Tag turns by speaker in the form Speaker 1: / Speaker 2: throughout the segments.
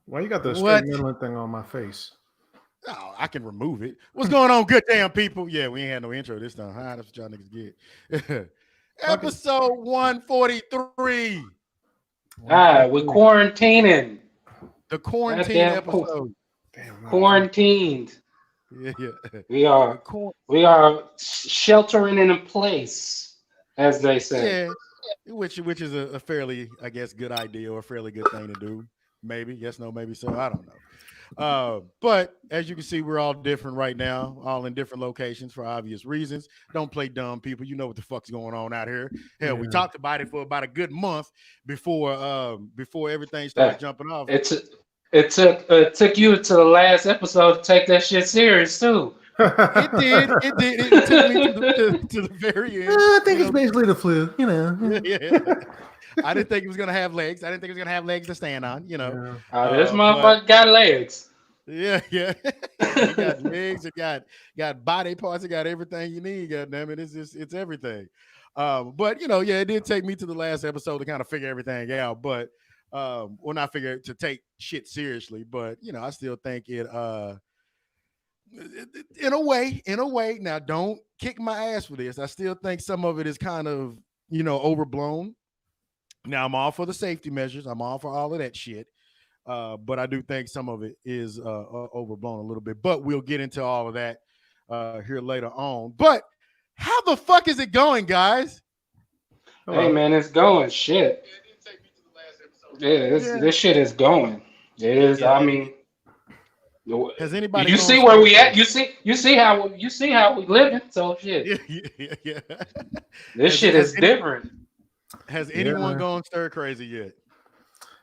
Speaker 1: Why you got the straight
Speaker 2: What?
Speaker 1: middle thing on my face?
Speaker 2: Oh, I can remove it. What's going on, good damn people? Yeah, we ain't had no intro this time. Hi, that's what y'all niggas get.
Speaker 1: Fuck it.
Speaker 2: Episode 143.
Speaker 3: Ah, we're
Speaker 1: 143.
Speaker 3: quarantining.
Speaker 2: The quarantine
Speaker 3: Goddamn
Speaker 2: episode.
Speaker 1: Damn, I'm not drunk.
Speaker 3: quarantined.
Speaker 2: Yeah, yeah.
Speaker 3: We
Speaker 2: The
Speaker 3: are
Speaker 2: quar-
Speaker 3: we are sheltering in place, as they say.
Speaker 2: yeah, which is a fairly, I guess, good idea or a fairly good thing to do. Maybe, yes, no, maybe so. I don't know. But as you can see, we're all different right now, all in different locations for obvious reasons. Don't play dumb, people. You know what the fuck's going on out here. Hell, we
Speaker 1: Yeah.
Speaker 2: talked about it for about a good month before everything started
Speaker 3: That
Speaker 2: jumping off.
Speaker 3: it's it took you to the last episode to take that shit serious too.
Speaker 2: It did. It did. It took me to the very end.
Speaker 1: I think
Speaker 2: You
Speaker 1: it's
Speaker 2: know,
Speaker 1: basically the flu, you know.
Speaker 2: yeah. I didn't think it was gonna have legs. I didn't think it was gonna have legs to stand on.
Speaker 1: Yeah.
Speaker 3: This
Speaker 2: But
Speaker 3: motherfucker got legs.
Speaker 2: yeah, yeah. It got legs, it got body parts, it got everything you need. God damn it, it's everything. But yeah, it did take me to the last episode to kind of figure everything out. But well, not figure to take shit seriously, but I still think it in a way. Now, don't kick my ass for this. I still think some of it is kind of overblown. Now, I'm all for the safety measures. I'm all for all of that shit. But I do think some of it is overblown a little bit. But we'll get into all of that here later on. But how the fuck is it going, guys?
Speaker 3: Hey
Speaker 1: Hello.
Speaker 3: man, it's going shit. Yeah, this shit is going. It is.
Speaker 2: Yeah.
Speaker 3: I mean,
Speaker 2: Has anybody
Speaker 3: you
Speaker 2: gone
Speaker 3: see where
Speaker 2: stir
Speaker 3: we at?
Speaker 2: crazy?
Speaker 3: You see how we living. So shit,
Speaker 2: Yeah.
Speaker 3: this
Speaker 2: Has,
Speaker 3: shit
Speaker 2: has,
Speaker 3: is
Speaker 2: any,
Speaker 3: different.
Speaker 2: has anyone
Speaker 1: Yeah.
Speaker 2: gone stir crazy yet?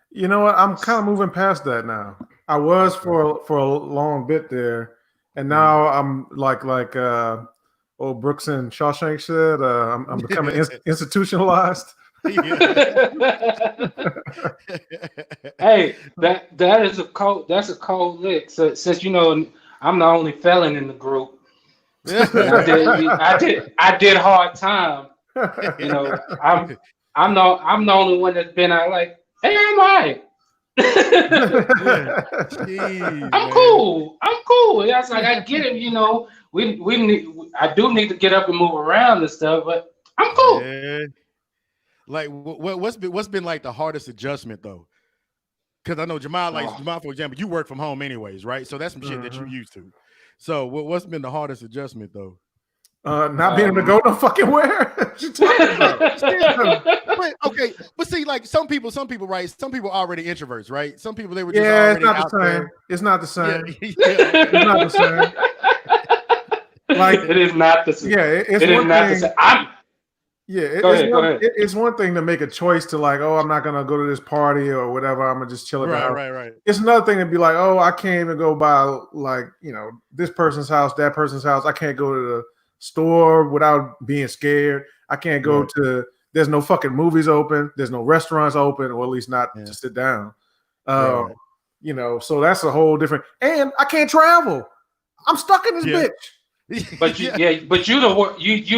Speaker 1: You know what? I'm kind of moving past that now. I was for a long bit there, and now I'm like old Brooks and Shawshank said, I'm becoming institutionalized.
Speaker 3: Hey, that's a cold lick. So since I'm the only felon in the group, and I did hard time. You know, I'm the only one that's been out like, hey, I'm alright.
Speaker 2: Jeez,
Speaker 3: I'm
Speaker 2: man.
Speaker 3: cool. I'm cool. That's like I get it. We need. I do need to get up and move around and stuff, but I'm cool.
Speaker 2: Yeah. Like what's been like the hardest adjustment though? Because I know Jamal, like
Speaker 3: Oh,
Speaker 2: Jamal, for example, you work from home anyways, right? So that's some shit that you
Speaker 1: Mhm.
Speaker 2: used to. So what's been the hardest adjustment though?
Speaker 1: Not being able to go no fucking where. What you talking about?
Speaker 2: But okay, but see, like some people, right? Some people are already introverts, right? Some people they were just
Speaker 1: Yeah, it's
Speaker 2: already
Speaker 1: not the
Speaker 2: out
Speaker 1: same.
Speaker 2: there.
Speaker 1: It's not the
Speaker 2: Yeah,
Speaker 1: same.
Speaker 2: yeah, okay.
Speaker 1: It's not the same. Like,
Speaker 3: it is not the.
Speaker 1: yeah, it's
Speaker 3: It is
Speaker 1: one
Speaker 3: not the
Speaker 1: thing.
Speaker 3: same. I'm.
Speaker 1: Yeah,
Speaker 3: Go ahead. Go ahead.
Speaker 1: it's one thing to make a choice to like, oh, I'm not gonna go to this party or whatever. I'm gonna just chill at the
Speaker 2: Right,
Speaker 1: house.
Speaker 2: right.
Speaker 1: It's another thing to be like, oh, I can't even go by like this person's house, that person's house. I can't go to the store without being scared. I can't go
Speaker 2: Right.
Speaker 1: to. There's no fucking movies open. There's no restaurants open, or at least not
Speaker 2: Yeah.
Speaker 1: to sit down.
Speaker 2: Right,
Speaker 1: Um, so that's a whole different. And I can't travel. I'm stuck in this
Speaker 2: yeah.
Speaker 1: bitch.
Speaker 3: But you,
Speaker 2: Yeah.
Speaker 3: yeah, but you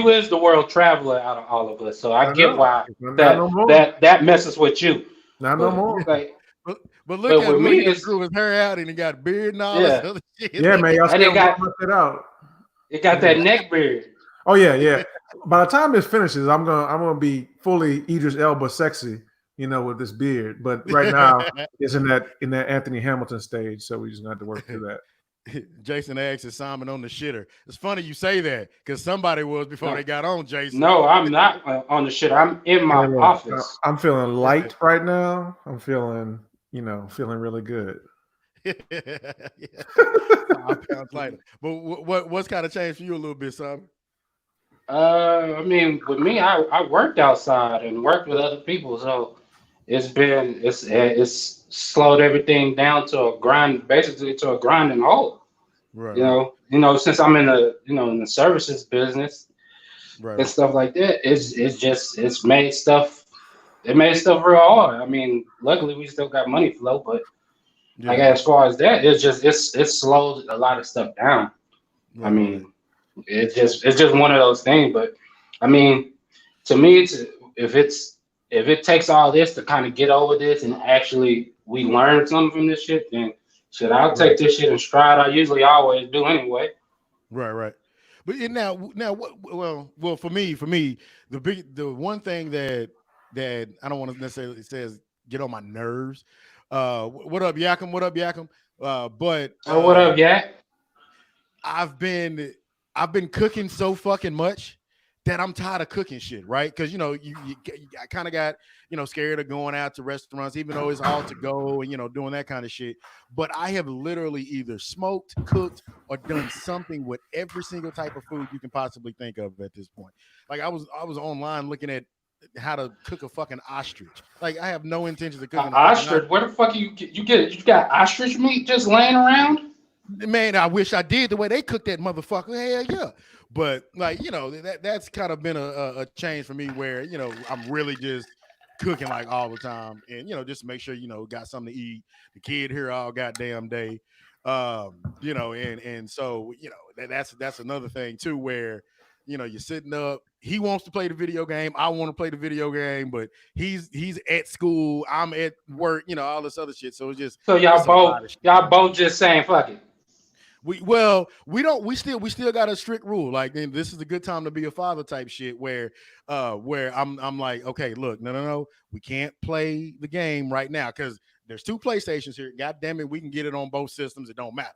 Speaker 3: is the world traveler out of all of us. So I
Speaker 1: I
Speaker 3: get
Speaker 1: know.
Speaker 3: why
Speaker 1: Not no more.
Speaker 3: that messes with you.
Speaker 1: Not no
Speaker 3: But
Speaker 1: more.
Speaker 3: like,
Speaker 2: But
Speaker 3: but with
Speaker 2: look
Speaker 3: me,
Speaker 2: at him
Speaker 3: it's
Speaker 2: grew his hair out and he got beard and all this
Speaker 3: yeah,
Speaker 2: other shit.
Speaker 1: Yeah, man, y'all
Speaker 3: and
Speaker 1: still working it out.
Speaker 3: it got that neck beard.
Speaker 1: Oh yeah. By the time this finishes, I'm gonna be fully Idris Elba sexy, with this beard. But right now, it's in that Anthony Hamilton stage, so we just have to work through that.
Speaker 2: Jason asks is Simon on the shitter. It's funny you say that because somebody was before
Speaker 3: No,
Speaker 2: they got on Jason.
Speaker 3: no, I'm not on the shit. I'm in my
Speaker 1: Hey, look,
Speaker 3: office.
Speaker 1: I'm feeling light right now. I'm feeling, feeling really good.
Speaker 2: Yeah. 5 pounds lighter. But what's kind of changed for you a little bit, Simon?
Speaker 3: I mean, with me, I worked outside and worked with other people, so it's slowed everything down to a grind, basically to a grinding halt.
Speaker 2: Right,
Speaker 3: Since I'm in the services business and
Speaker 2: right.
Speaker 3: stuff like that, it's made stuff. It made stuff real hard. I mean, luckily we still got money flow, but like
Speaker 2: Yeah,
Speaker 3: as far as that, it's slowed a lot of stuff down. I
Speaker 2: right.
Speaker 3: mean, it's just one of those things. But I mean, to me, if it takes all this to kind of get over this and actually we learned something from this shit, then shit, I'll take this shit in stride. I usually always do anyway.
Speaker 2: Right. But now, what? Well, for me, the one thing that I don't want to necessarily says get on my nerves. What up, Yakum? What up, Yakum? But
Speaker 3: What up, Yak?
Speaker 2: I've been cooking so fucking much that I'm tired of cooking shit, right? Because you I kind of got scared of going out to restaurants, even though it's all to go and doing that kind of shit. But I have literally either smoked, cooked, or done something with every single type of food you can possibly think of at this point. Like I was online looking at how to cook a fucking ostrich. Like I have no intention of cooking
Speaker 3: ostrich. Where the fuck you get it? You got ostrich meat just laying around?
Speaker 2: Man, I wish I did the way they cook that motherfucker. Hell yeah. But like, that's kind of been a change for me where, I'm really just cooking like all the time and, just to make sure, got something to eat. The kid here all goddamn day. And so, that's another thing too, where, you're sitting up, he wants to play the video game. I want to play the video game, but he's at school. I'm at work, all this other shit. So it's just,
Speaker 3: so y'all both just saying, fuck it.
Speaker 2: We still got a strict rule. Like, this is a good time to be a father type shit where I'm like, okay, look, no, we can't play the game right now because there's 2 PlayStations here. God damn it, we can get it on both systems. It don't matter.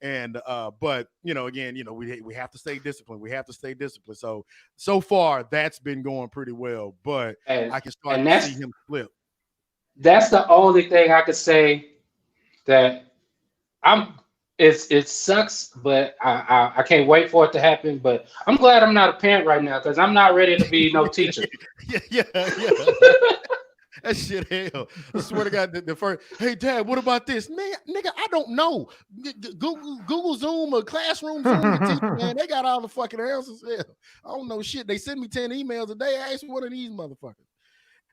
Speaker 2: And but again, we have to stay disciplined. We have to stay disciplined. So far that's been going pretty well, but I can start to see him flip.
Speaker 3: That's the only thing I could say that it sucks, but I can't wait for it to happen. But I'm glad I'm not a parent right now because I'm not ready to be no teacher.
Speaker 2: yeah. That shit hell. I swear to God, the first, hey Dad, what about this? Man, nigga, I don't know. Google Zoom or Classroom Zoom, teacher, man, they got all the fucking answers. Hell, I don't know shit. They send me 10 emails a day. I ask one of these motherfuckers.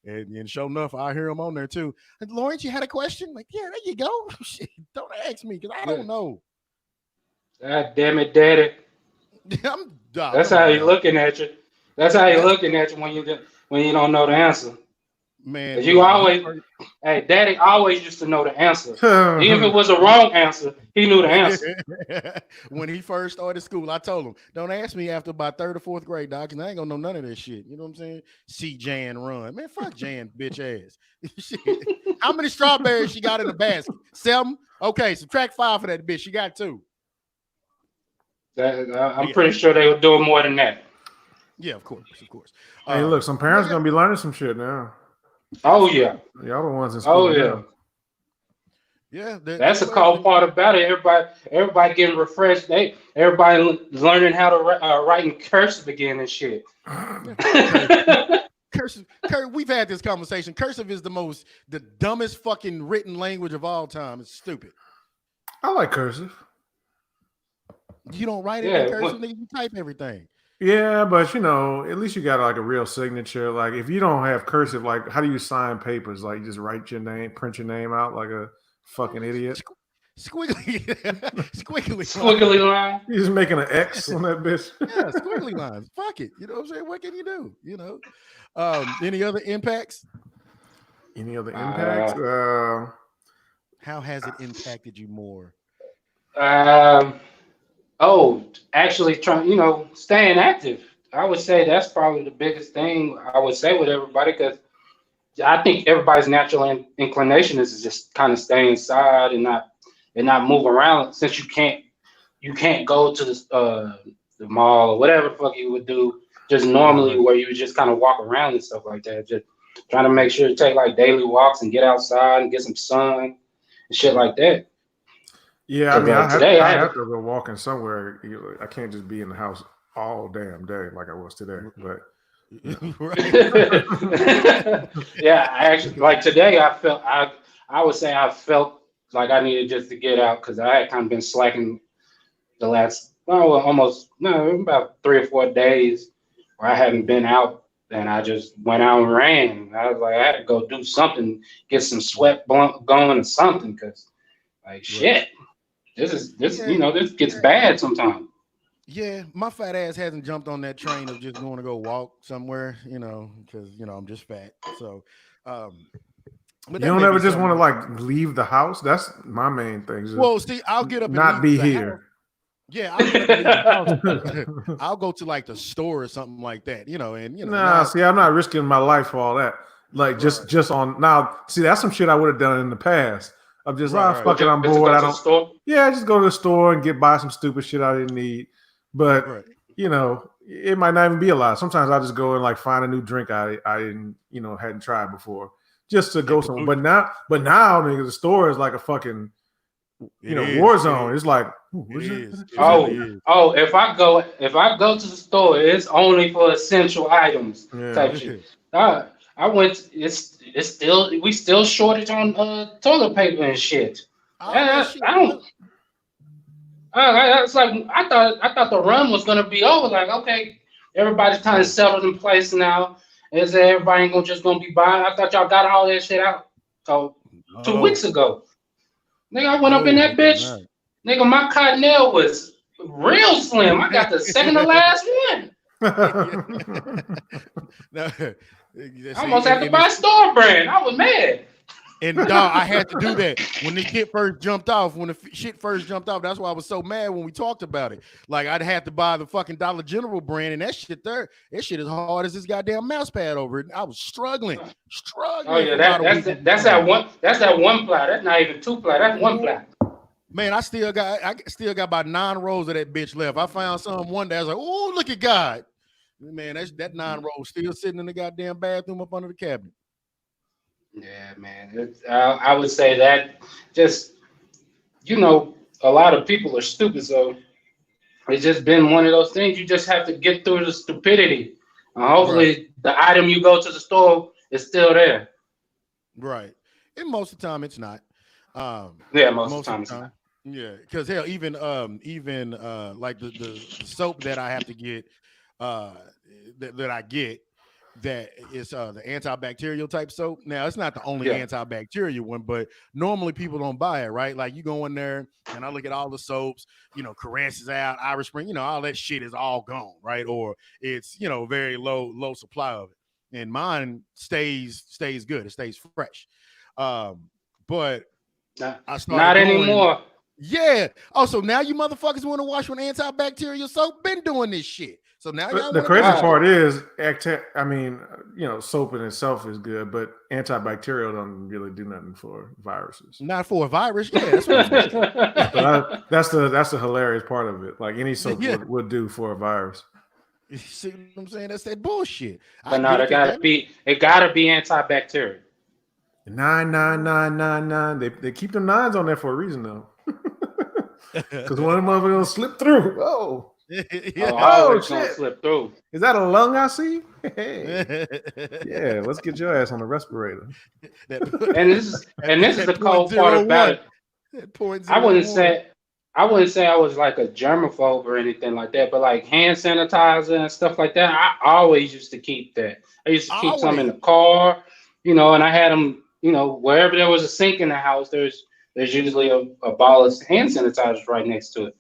Speaker 2: And sure enough, I hear them on there too. And Lawrence, you had a question? Like, yeah, there you go. Shit, don't ask me because I don't know.
Speaker 3: God damn it, Daddy. That's how he's looking at you. That's how he's looking at you when you don't know the answer.
Speaker 2: Man,
Speaker 3: you always, hey, Daddy always used to know the answer. Even if it was a wrong answer, he knew the answer.
Speaker 2: When he first started school, I told him, don't ask me after about 3rd or 4th grade, dog, because I ain't gonna know none of this shit. You know what I'm saying? See Jan run. Man, fuck Jan, bitch ass. How many strawberries she got in the basket? 7? Okay, subtract 5 for that bitch. She got 2.
Speaker 3: I'm pretty sure they were doing more than that.
Speaker 2: Yeah, of course.
Speaker 1: Hey, look, some parents gonna be learning some shit now.
Speaker 3: Oh yeah,
Speaker 1: y'all the ones in school.
Speaker 3: Oh
Speaker 2: yeah.
Speaker 3: That's a cool part about it. Everybody getting refreshed. Everybody learning how to write in cursive again and shit.
Speaker 2: Cursive. We've had this conversation. Cursive is the dumbest fucking written language of all time. It's stupid.
Speaker 1: I like cursive.
Speaker 2: You don't write it in cursive, you type everything.
Speaker 1: Yeah, but at least you got like a real signature. Like if you don't have cursive, like how do you sign papers? Like you just write your name, print your name out like a fucking idiot.
Speaker 2: Squiggly
Speaker 3: line.
Speaker 1: You're just making an X on that bitch.
Speaker 2: Yeah, squiggly lines. Fuck it. You know what I'm saying? What can you do? Any other impacts? How has it impacted you more?
Speaker 3: Actually staying active. I would say that's probably the biggest thing I would say with everybody because I think everybody's natural inclination is to just kind of stay inside and not move around since you can't go to the mall or whatever the fuck you would do just normally where you would just kind of walk around and stuff like that. Just trying to make sure to take like daily walks and get outside and get some sun and shit like that.
Speaker 1: Yeah, I mean, I have to go walking somewhere. I can't just be in the house all damn day like I was today. But
Speaker 3: yeah, I actually like today. I would say I felt like I needed just to get out because I had kind of been slacking the last about 3 or 4 days where I hadn't been out, and I just went out and ran. I was like, I had to go do something, get some sweat going or something because shit. This gets bad sometimes.
Speaker 2: Yeah, my fat ass hasn't jumped on that train of just going to go walk somewhere, because I'm just fat. So But
Speaker 1: You
Speaker 2: that
Speaker 1: don't
Speaker 2: may
Speaker 1: ever
Speaker 2: be
Speaker 1: just want to
Speaker 2: something-
Speaker 1: like leave the house. That's my main thing. Just
Speaker 2: Well, see, I'll get up and
Speaker 1: not
Speaker 2: leave
Speaker 1: be
Speaker 2: the
Speaker 1: here.
Speaker 2: house. Yeah, I'll get up and leave the house. I'll go to like the store or something like that, and
Speaker 1: Nah,
Speaker 2: now,
Speaker 1: see, I'm not risking my life for all that. Like just on now. See, that's some shit I would have done in the past. I'm just fuck it, I'm
Speaker 3: Just to
Speaker 1: bored.
Speaker 3: go
Speaker 1: I
Speaker 3: to the
Speaker 1: don't.
Speaker 3: store.
Speaker 1: Yeah, just go to the store and buy some stupid shit I didn't need. But
Speaker 2: right.
Speaker 1: it might not even be a lot. Sometimes I just go and like find a new drink I didn't hadn't tried before, just to go somewhere. But now nigga, the store is like a fucking war zone. It's like
Speaker 3: If I go to the store, it's only for essential items type shit. I went. It's still we still shortage on toilet paper and shit. I don't. It's like I thought the run was gonna be over. Like, okay, everybody's kind of settled in place now. Is that everybody ain't gonna be buying? I thought y'all got all that shit out. So 2 weeks ago, nigga, I went up in that bitch.
Speaker 2: Right.
Speaker 3: Nigga, my cottonelle was real slim. I got the second to last one. I almost had to buy store brand. I was mad.
Speaker 2: And dog, I had to do that when the shit first jumped off. When the shit first jumped off, that's why I was so mad when we talked about it. Like I'd have to buy the fucking Dollar General brand, and that shit there, that shit is hard as this goddamn mouse pad over it. I was struggling.
Speaker 3: Oh yeah, that's that one. That's that one ply. That's not even two ply. That's one ply.
Speaker 2: Man, I still got about 9 rows of that bitch left. I found some one day. I was like, oh, look at God. Man, that 9 rows still sitting in the goddamn bathroom up under the cabinet.
Speaker 3: Yeah, man. I would say that just, a lot of people are stupid. So it's just been one of those things. You just have to get through the stupidity. Hopefully the item you go to the store is still there.
Speaker 2: Right. And most of the time it's not.
Speaker 3: Most of the time it's not.
Speaker 2: Yeah, because hell, even like the soap that I have to get, that I get, that is the antibacterial type soap. Now it's not the only antibacterial one, but normally people don't buy it, right? Like you go in there and I look at all the soaps, Caress is out, Irish Spring, all that shit is all gone, right? Or it's very low supply of it, and mine stays good, it stays fresh. But I started
Speaker 3: not anymore.
Speaker 2: Yeah. Oh, so now you motherfuckers want to wash with antibacterial soap? Been doing this shit. So now y'all
Speaker 1: the crazy part is, soap in itself is good, but antibacterial don't really do nothing for viruses.
Speaker 2: Not for a virus. Yeah, that's what I'm saying.
Speaker 1: That's the hilarious part of it. Like any soap would do for a virus.
Speaker 2: You see what I'm saying? That's that bullshit.
Speaker 3: But no, it gotta be antibacterial.
Speaker 1: 99999. They keep them 9s on there for a reason though. Because one of them motherfuckers will slip through. Oh.
Speaker 3: Shit! Slip through.
Speaker 1: Is that a lung I see? Hey. Yeah, let's get your ass on the respirator.
Speaker 3: And this is the cold part about it. I wouldn't say I was like a germaphobe or anything like that, but like hand sanitizer and stuff like that, I always used to keep that. I used to keep some in the car, and I had them, wherever there was a sink in the house, there's usually a bottle of hand sanitizer right next to it.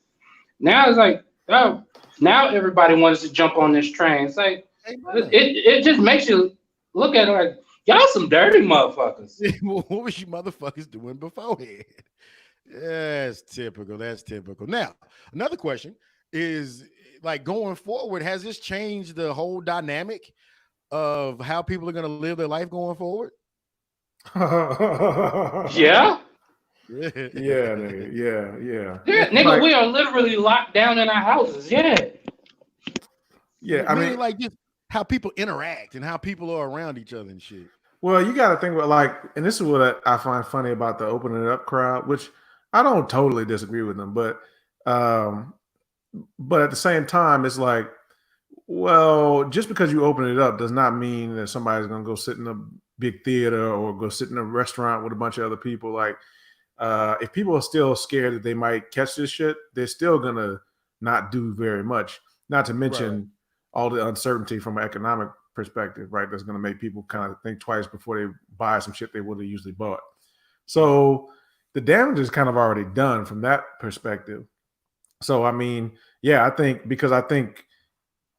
Speaker 3: Now it's like, oh, now everybody wants to jump on this train. It's like it just makes you look at it like y'all some dirty motherfuckers.
Speaker 2: What was you motherfuckers doing beforehand? That's typical. Now, another question is like going forward, has this changed the whole dynamic of how people are going to live their life going forward?
Speaker 3: Yeah.
Speaker 1: Yeah, nigga. Yeah.
Speaker 3: Yeah, nigga, like, we are literally locked down in our houses. Yeah.
Speaker 1: Yeah, I mean,
Speaker 2: like just how people interact and how people are around each other and shit.
Speaker 1: Well, you got to think about and this is what I find funny about the opening it up crowd, which I don't totally disagree with them, but at the same time, it's like, well, just because you open it up does not mean that somebody's gonna go sit in a big theater or go sit in a restaurant with a bunch of other people. Like, if people are still scared that they might catch this shit, they're still gonna not do very much. Not to mention all the uncertainty from an economic perspective, right? That's gonna make people kind of think twice before they buy some shit they would have usually bought. So the damage is kind of already done from that perspective. So I mean, yeah, I think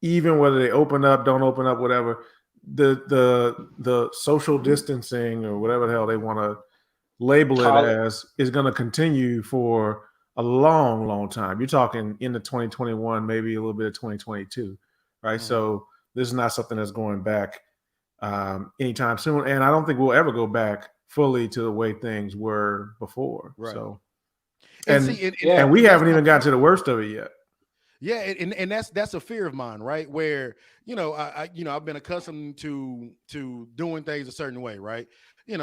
Speaker 1: even whether they open up, don't open up, whatever, the social distancing or whatever the hell they want to label it as is going to continue for a long, long time. You're talking into 2021, maybe a little bit of 2022, right? Mm-hmm. So this is not something that's going back anytime soon, and I don't think we'll ever go back fully to the way things were before. Right. So, and we haven't even gotten to the worst of it yet.
Speaker 2: Yeah, and that's a fear of mine, right? Where I've been accustomed to doing things a certain way, right?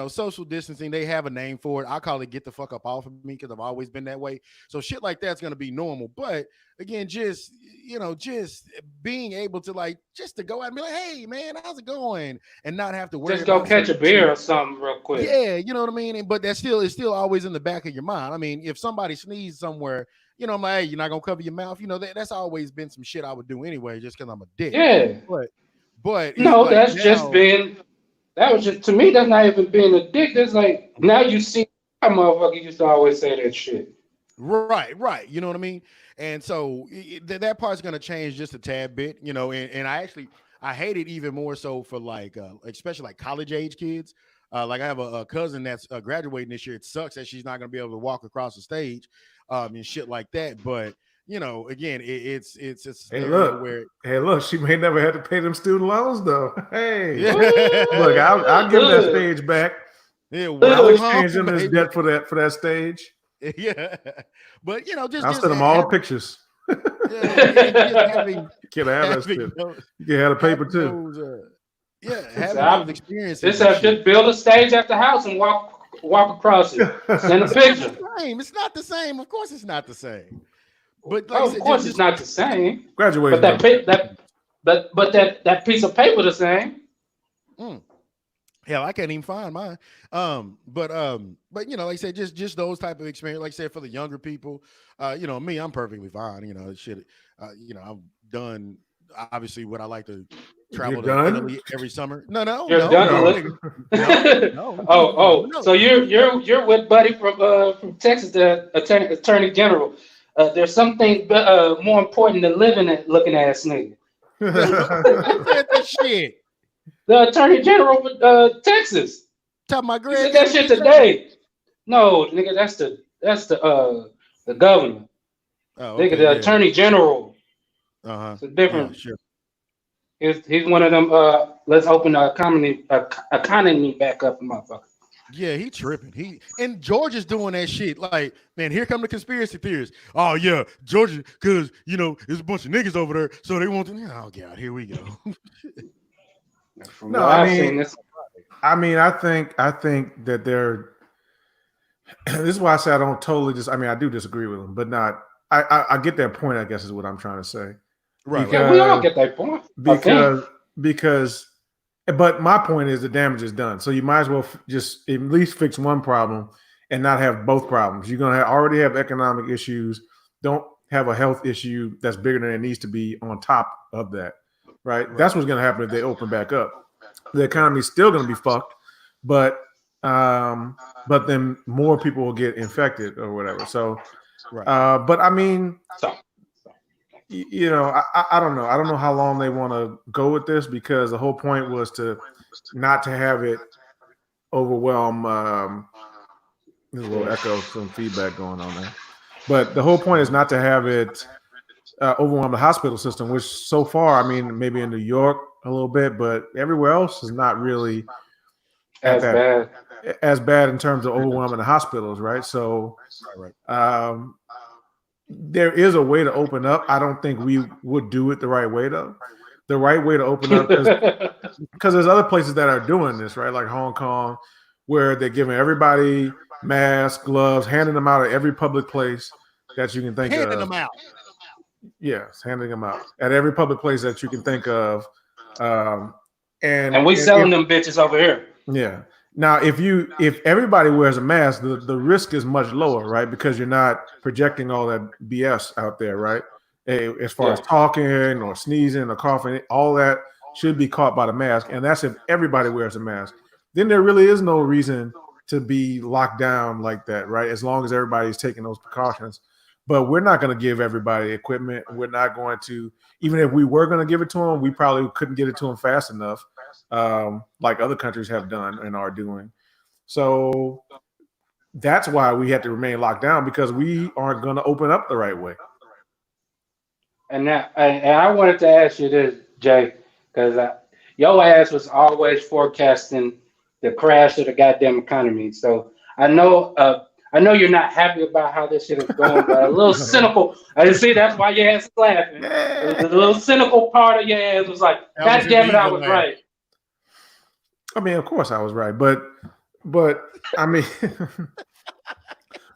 Speaker 2: Social distancing, they have a name for it. I call it get the fuck up off of me because I've always been that way. So shit like that's gonna be normal. But again, just being able to just to go out and be like, hey man, how's it going? And not have to worry.
Speaker 3: Just go catch a beer or something real quick.
Speaker 2: Yeah, you know what I mean? But it's still always in the back of your mind. I mean, if somebody sneezes somewhere, I'm like, hey, you're not gonna cover your mouth. That's always been some shit I would do anyway, just because I'm a dick.
Speaker 3: Yeah.
Speaker 2: But
Speaker 3: no, that's just being. That was just, to me, that's not even being a dick. That's like, now you see how motherfucker used to always say that shit.
Speaker 2: Right. You know what I mean? And so that part's going to change just a tad bit, and I hate it even more so for especially like college age kids. Like I have a cousin that's graduating this year. It sucks that she's not going to be able to walk across the stage and shit like that. But again, it's
Speaker 1: hey, look, she may never have to pay them student loans though. Hey, look, I'll give that stage back.
Speaker 2: Yeah,
Speaker 1: I'll exchange them as debt for that stage.
Speaker 2: Yeah, but
Speaker 1: I'll send them all the pictures.
Speaker 2: Kid,
Speaker 1: have that shit. You can have the paper too.
Speaker 2: Having those experiences.
Speaker 3: This just build a stage at the house and walk across it. Send a picture.
Speaker 2: It's not the same. Of course, it's not the same. But
Speaker 3: of course, it's not the same.
Speaker 1: Graduation,
Speaker 3: but that piece of paper the same.
Speaker 2: Hell, I can't even find mine. But like I said, just those type of experience. Like I said, for the younger people, me, I'm perfectly fine. I've done obviously what I like to travel to Italy every summer. No.
Speaker 3: So you're with Buddy from Texas, the Attorney General. There's something more important than living at looking ass nigga.
Speaker 2: That shit.
Speaker 3: The Attorney General of Texas.
Speaker 2: Top my grade.
Speaker 3: Said that shit today. No, nigga, that's the governor.
Speaker 2: Oh,
Speaker 3: okay, nigga, the Attorney General. It's a different.
Speaker 2: Sure.
Speaker 3: He's one of them. Let's open the economy back up, motherfucker.
Speaker 2: Yeah, he tripping. And George is doing that shit. Like, man, here come the conspiracy theorists. Oh yeah, Georgia, because there's a bunch of niggas over there, so they want to. Oh god, here we go.
Speaker 1: No, I mean, I think that they're. This is why I say I don't totally I do disagree with them, but not. I get that point. I guess is what I'm trying to say.
Speaker 2: Right.
Speaker 3: Yeah, we all get that point.
Speaker 1: Because. But my point is the damage is done. So you might as well just at least fix one problem and not have both problems. You're going to already have economic issues. Don't have a health issue that's bigger than it needs to be on top of that, right? That's what's going to happen if they open back up. The economy's still going to be fucked, but then more people will get infected or whatever. So, but I mean, I don't know. I don't know how long they want to go with this because the whole point was not to have it overwhelm. There's a little echo, some feedback going on there. But the whole point is not to have it overwhelm the hospital system, which so far, I mean, maybe in New York a little bit, but everywhere else is not really as bad in terms of overwhelming the hospitals, right? So, there is a way to open up. I don't think we would do it the right way, though. The right way to open up, because there's other places that are doing this, right? Like Hong Kong, where they're giving everybody masks, gloves, handing them out at every public place that you can think of.
Speaker 2: Handing them out.
Speaker 1: Yes, handing them out at every public place that you can think of.
Speaker 3: And we selling them bitches over here.
Speaker 1: Yeah. Now, if everybody wears a mask, the risk is much lower, right? Because you're not projecting all that BS out there, right? As far as talking or sneezing or coughing, all that should be caught by the mask. And that's if everybody wears a mask. Then there really is no reason to be locked down like that, right? As long as everybody's taking those precautions. But we're not going to give everybody equipment. We're not going to, even if we were going to give it to them, we probably couldn't get it to them fast enough like other countries have done and are doing. So that's why we had to remain locked down, because we aren't going to open up the right way.
Speaker 3: And now, and I wanted to ask you this, Jay, because your ass was always forecasting the crash of the goddamn economy. So I know you're not happy about how this shit is going, but a little cynical. I see that's why your ass is laughing. The little cynical part of your ass was like, God damn it, I was right.
Speaker 1: I mean, of course I was right, but I mean,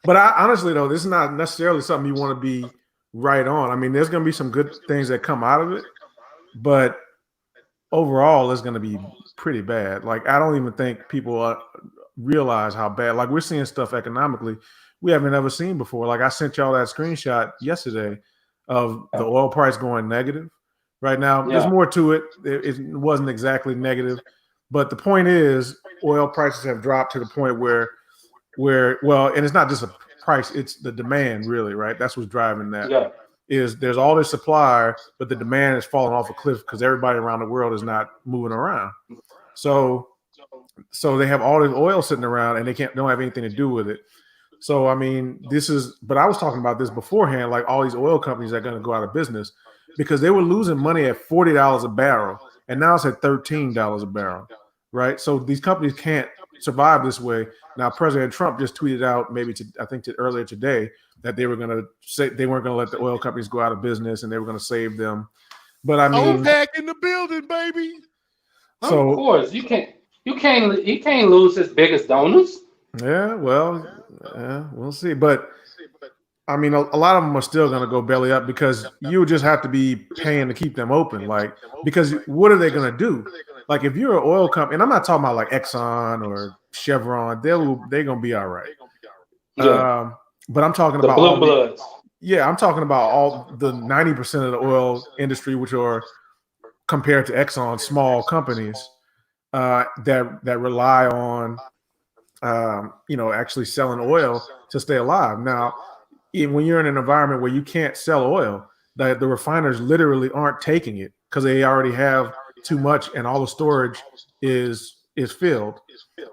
Speaker 1: but I honestly though, this is not necessarily something you want to be right on. I mean, there's going to be some good things that come out of it, but overall, it's going to be pretty bad. Like, I don't even think people realize how bad. Like, we're seeing stuff economically we haven't ever seen before. Like, I sent y'all that screenshot yesterday of the oil price going negative right now. There's more to it. It wasn't exactly negative, but the point is, oil prices have dropped to the point where well, and it's not just a price, it's the demand, really, right? That's what's driving that.
Speaker 3: Yeah.
Speaker 1: Is there's all this supply, but the demand is falling off a cliff because everybody around the world is not moving around. So they have all this oil sitting around and they don't have anything to do with it. So I mean, but I was talking about this beforehand, like all these oil companies are going to go out of business because they were losing money at $40 a barrel, and now it's at $13 a barrel, right? So these companies can't survive this way. Now, President Trump just tweeted out earlier today that they were going to say they weren't going to let the oil companies go out of business and they were going to save them. But I mean,
Speaker 2: OPEC in the building, baby.
Speaker 3: So of course you can't lose his biggest donors.
Speaker 1: Yeah, well, we'll see. But I mean, a lot of them are still going to go belly up because you just have to be paying to keep them open. Like, because what are they going to do? Like, if you're an oil company, and I'm not talking about like Exxon or Chevron, they're going to be all right.
Speaker 3: Yeah.
Speaker 1: But I'm talking about
Speaker 3: blue bloods.
Speaker 1: I'm talking about all the 90% of the oil industry, which are compared to Exxon, small companies that rely on actually selling oil to stay alive. Now, when you're in an environment where you can't sell oil, the refiners literally aren't taking it because they already have too much and all the storage is filled.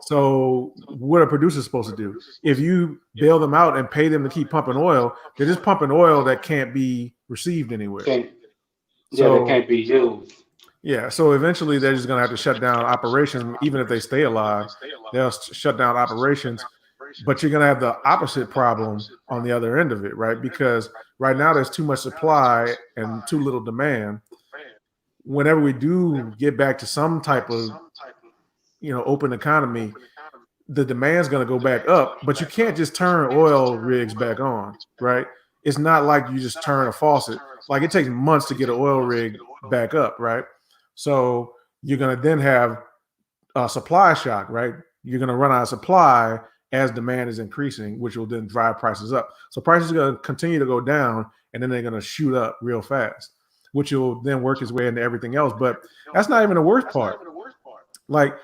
Speaker 1: So what are producers supposed to do? If you bail them out and pay them to keep pumping oil, they're just pumping oil that can't be received anywhere.
Speaker 3: They can't be used.
Speaker 1: Yeah, so eventually they're just going to have to shut down operations. Even if they stay alive, they'll shut down operations. But you're going to have the opposite problem on the other end of it, right? Because right now there's too much supply and too little demand. Whenever we do get back to some type of open economy, the demand's going to go back up, but you can't just turn oil rigs back on, right? It's not like you just turn a faucet. Like, it takes months to get an oil rig back up, right? So you're going to then have a supply shock, right? You're going to run out of supply as demand is increasing, which will then drive prices up. So prices are going to continue to go down, and then they're going to shoot up real fast, which will then work its way into everything else. But that's not even the worst part. Like,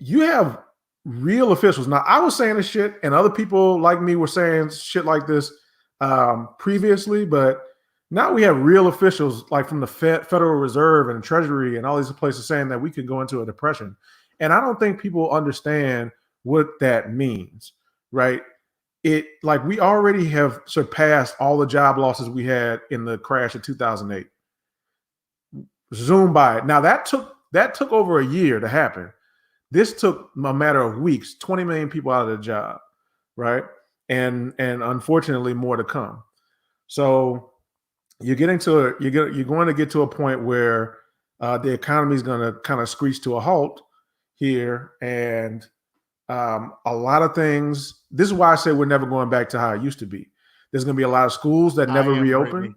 Speaker 1: you have real officials. Now, I was saying this shit, and other people like me were saying shit like this previously, but now we have real officials like from the Federal Reserve and Treasury and all these places saying that we could go into a depression. And I don't think people understand what that means, right? Like, we already have surpassed all the job losses we had in the crash of 2008. Zoom by it. Now, that took over a year to happen. This took a matter of weeks, 20 million people out of their job, right? And unfortunately more to come. So you're going to get to a point where the economy is going to kind of screech to a halt here, and a lot of things. This is why I say we're never going back to how it used to be. There's going to be a lot of schools that never reopen,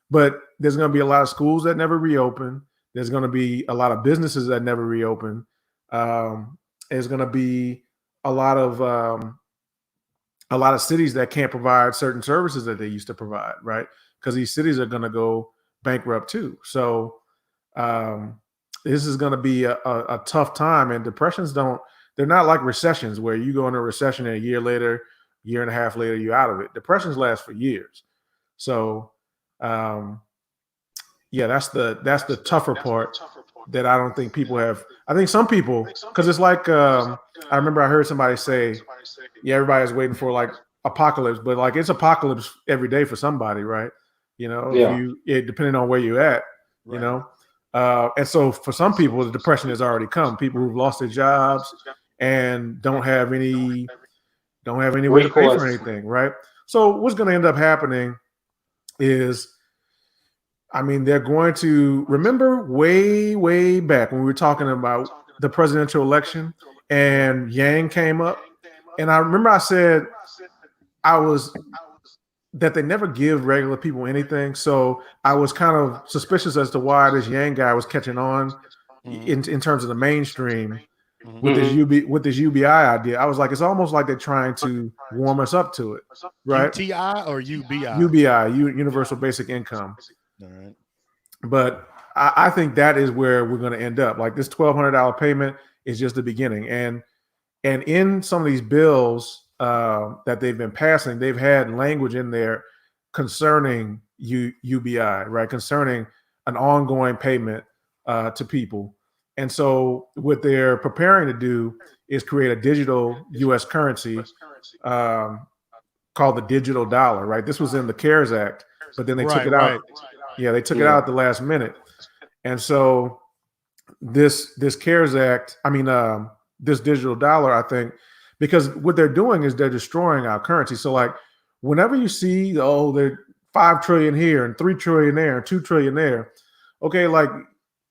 Speaker 1: but there's going to be a lot of schools that never reopen. There's going to be a lot of businesses that never reopen. There's going to be a lot of cities that can't provide certain services that they used to provide, right? Because these cities are going to go bankrupt too. So this is going to be a tough time. And depressions they're not like recessions where you go into a recession and a year later, year and a half later, you're out of it. Depressions last for years. So yeah, that's the tougher part. that I don't think people have. I think some people, because it's like I remember I heard somebody say, yeah, everybody's waiting for like apocalypse, but like it's apocalypse every day for somebody, right? You know,
Speaker 3: Yeah.
Speaker 1: depending on where you're at, you know. And so for some people, the depression has already come. People who've lost their jobs and don't have any way to pay for
Speaker 3: Recourse.
Speaker 1: anything, right? So what's going to end up happening is, I mean, they're going to remember way back when we were talking about the presidential election and Yang came up. And I remember I said that they never give regular people anything. So I was kind of suspicious as to why this Yang guy was catching on in terms of the mainstream with this UBI idea. I was like, it's almost like they're trying to warm us up to it, right?
Speaker 2: UTI or UBI?
Speaker 1: UBI, Universal Basic Income.
Speaker 2: All right.
Speaker 1: But I think that is where we're going to end up. Like this $1,200 payment is just the beginning. And in some of these bills that they've been passing, they've had language in there concerning UBI, right? Concerning an ongoing payment to people. And so what they're preparing to do is create a digital U.S. currency called the digital dollar, right? This was in the CARES Act, but then they took it out. Yeah, they took it out at the last minute. And so this CARES Act, this digital dollar, I think, because what they're doing is they're destroying our currency. So like whenever you see, they're 5 trillion here and 3 trillion there and 2 trillion there, okay, like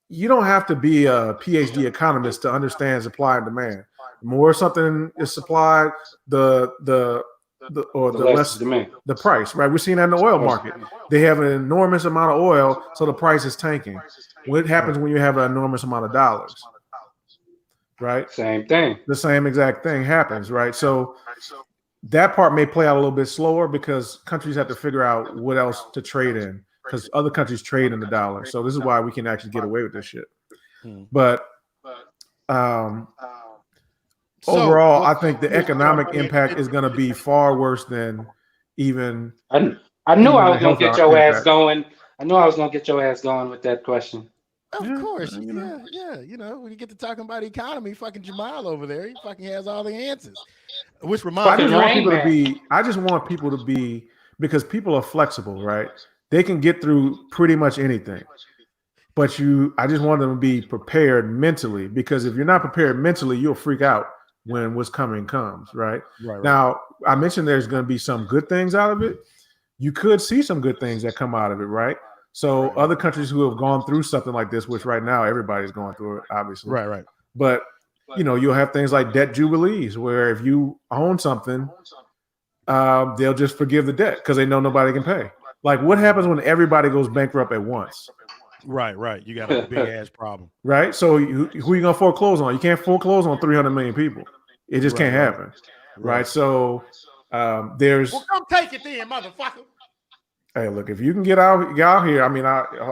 Speaker 1: you don't have to be a PhD economist to understand supply and demand. The more something is supplied, the less
Speaker 3: demand.
Speaker 1: The price, right? We're seeing that in the oil market. They have an enormous amount of oil, so the price is tanking. What happens when you have an enormous amount of dollars? Right?
Speaker 3: Same thing.
Speaker 1: The same exact thing happens, right? So that part may play out a little bit slower because countries have to figure out what else to trade in because other countries trade in the dollar. So this is why we can actually get away with this shit. But overall, I think the economic impact is going to be far worse than even.
Speaker 3: I knew I was going to get your ass going. I knew I was going to get your ass going with that question.
Speaker 2: Of course, yeah. You know, when you get to talking about economy, fucking Jamal over there, he fucking has all the answers. Which reminds me,
Speaker 1: I just want people to be, because people are flexible, right? They can get through pretty much anything. But I just want them to be prepared mentally, because if you're not prepared mentally, you'll freak out when what's coming comes, right? Now, I mentioned there's going to be some good things out of it. You could see some good things that come out of it, right? So other countries who have gone through something like this, which right now everybody's going through it, obviously.
Speaker 2: Right.
Speaker 1: But, you'll have things like debt jubilees, where if you own something, they'll just forgive the debt because they know nobody can pay. Like what happens when everybody goes bankrupt at once?
Speaker 2: Right. You got a big ass problem.
Speaker 1: Right. So who are you going to foreclose on? You can't foreclose on 300 million people. It just can't happen. Right. So there's.
Speaker 2: Well, come take it then, motherfucker.
Speaker 1: Hey, look, if you can get out here,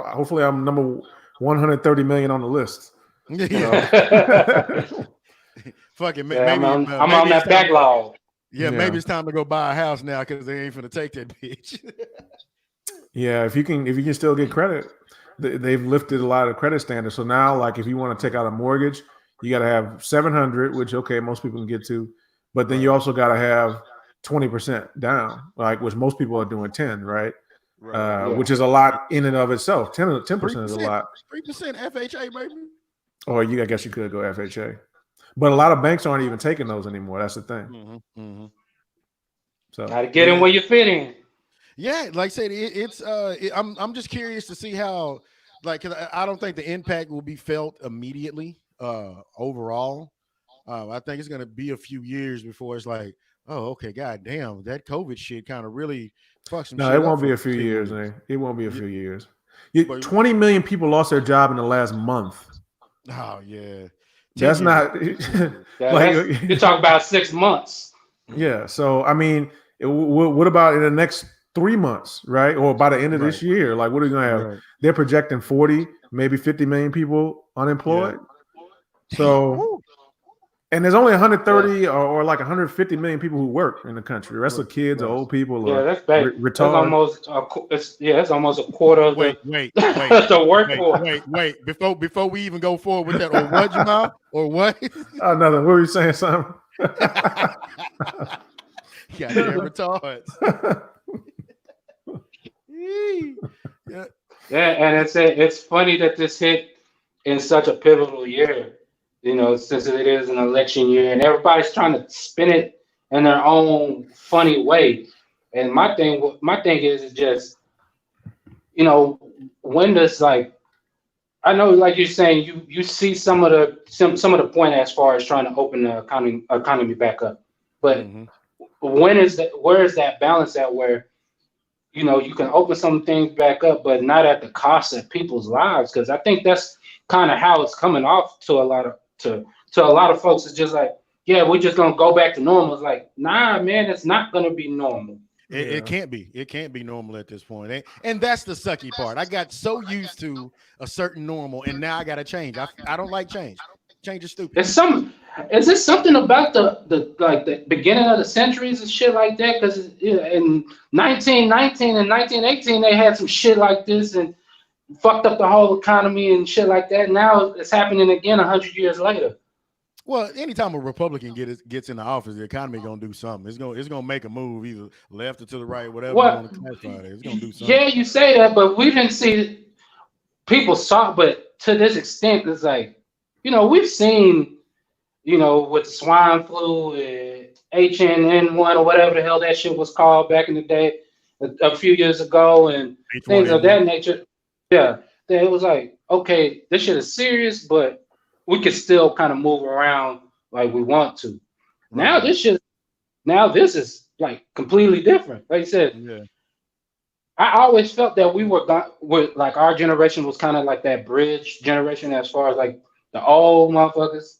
Speaker 1: hopefully I'm number 130 million on the list.
Speaker 2: Fucking
Speaker 3: maybe I'm on that backlog.
Speaker 2: Maybe it's time to go buy a house now because they ain't finna take that bitch.
Speaker 1: Yeah, if you can still get credit, they've lifted a lot of credit standards. So now, like, if you want to take out a mortgage, you got to have 700, which most people can get to, but then you also got to have 20% down, like which most people are doing 10, right? Which is a lot in and of itself. 10% is a lot.
Speaker 2: 3% FHA, baby.
Speaker 1: Or I guess you could go FHA, but a lot of banks aren't even taking those anymore. That's the thing. So
Speaker 3: gotta get in where you fit in.
Speaker 2: Yeah, like I said, I'm just curious to see how, like, cause I don't think the impact will be felt immediately. Overall, I think it's gonna be a few years before it's like, oh, okay, goddamn, that COVID shit kind of really fucks some shit.
Speaker 1: No, it won't be a few years, man. It won't be a few years. 20 million people lost their job in the last month.
Speaker 2: Oh yeah,
Speaker 1: that's not.
Speaker 3: You're talking about 6 months.
Speaker 1: Yeah. So I mean, what about in the next 3 months, right? Or by the end of this year? Like, what are you gonna have? Right. They're projecting 40, maybe 50 million people unemployed. Yeah. So And there's only 130 or like 150 million people who work in the country. The rest are kids or old people
Speaker 3: Yeah,
Speaker 1: or
Speaker 3: that's bad. That's
Speaker 1: retarded.
Speaker 3: almost a quarter of
Speaker 2: Wait.
Speaker 3: the workforce.
Speaker 2: Wait. Before we even go forward with that, or what, Jamal? Or what?
Speaker 1: Oh, nothing. What were you saying, something?
Speaker 2: Yeah, they're retards. Yeah.
Speaker 3: Yeah, and it's funny that this hit in such a pivotal year, since it is an election year, and everybody's trying to spin it in their own funny way. And my thing is just, when does I know, like you're saying, you see some of the point as far as trying to open the economy back up, but where is that balance at where you can open some things back up, but not at the cost of people's lives? Because I think that's kind of how it's coming off to a lot of folks. It's just like, yeah, we're just gonna go back to normal. It's like, nah, man, it's not gonna be normal.
Speaker 2: It can't be. It can't be normal at this point. And that's the sucky part. I got so used to a certain normal, and now I got to change. I don't like change. Change is stupid.
Speaker 3: Is this something about the beginning of the centuries and shit like that? Because in 1919 and 1918 they had some shit like this and fucked up the whole economy and shit like that. Now it's happening again 100 years later.
Speaker 2: Well, anytime a Republican gets in the office, the economy gonna do something. It's gonna make a move either left or to the right, whatever you want to classify it. It's gonna do something.
Speaker 3: Yeah, you say that, but we didn't see people saw. But to this extent, it's like, we've seen, with the swine flu, HN1 or whatever the hell that shit was called back in the day, a few years ago, and things of that nature. Yeah, it was like, okay, this shit is serious, but we can still kind of move around like we want to. Now this is like completely different. Like I said, I always felt that we were like, our generation was kind of like that bridge generation as far as like the old motherfuckers,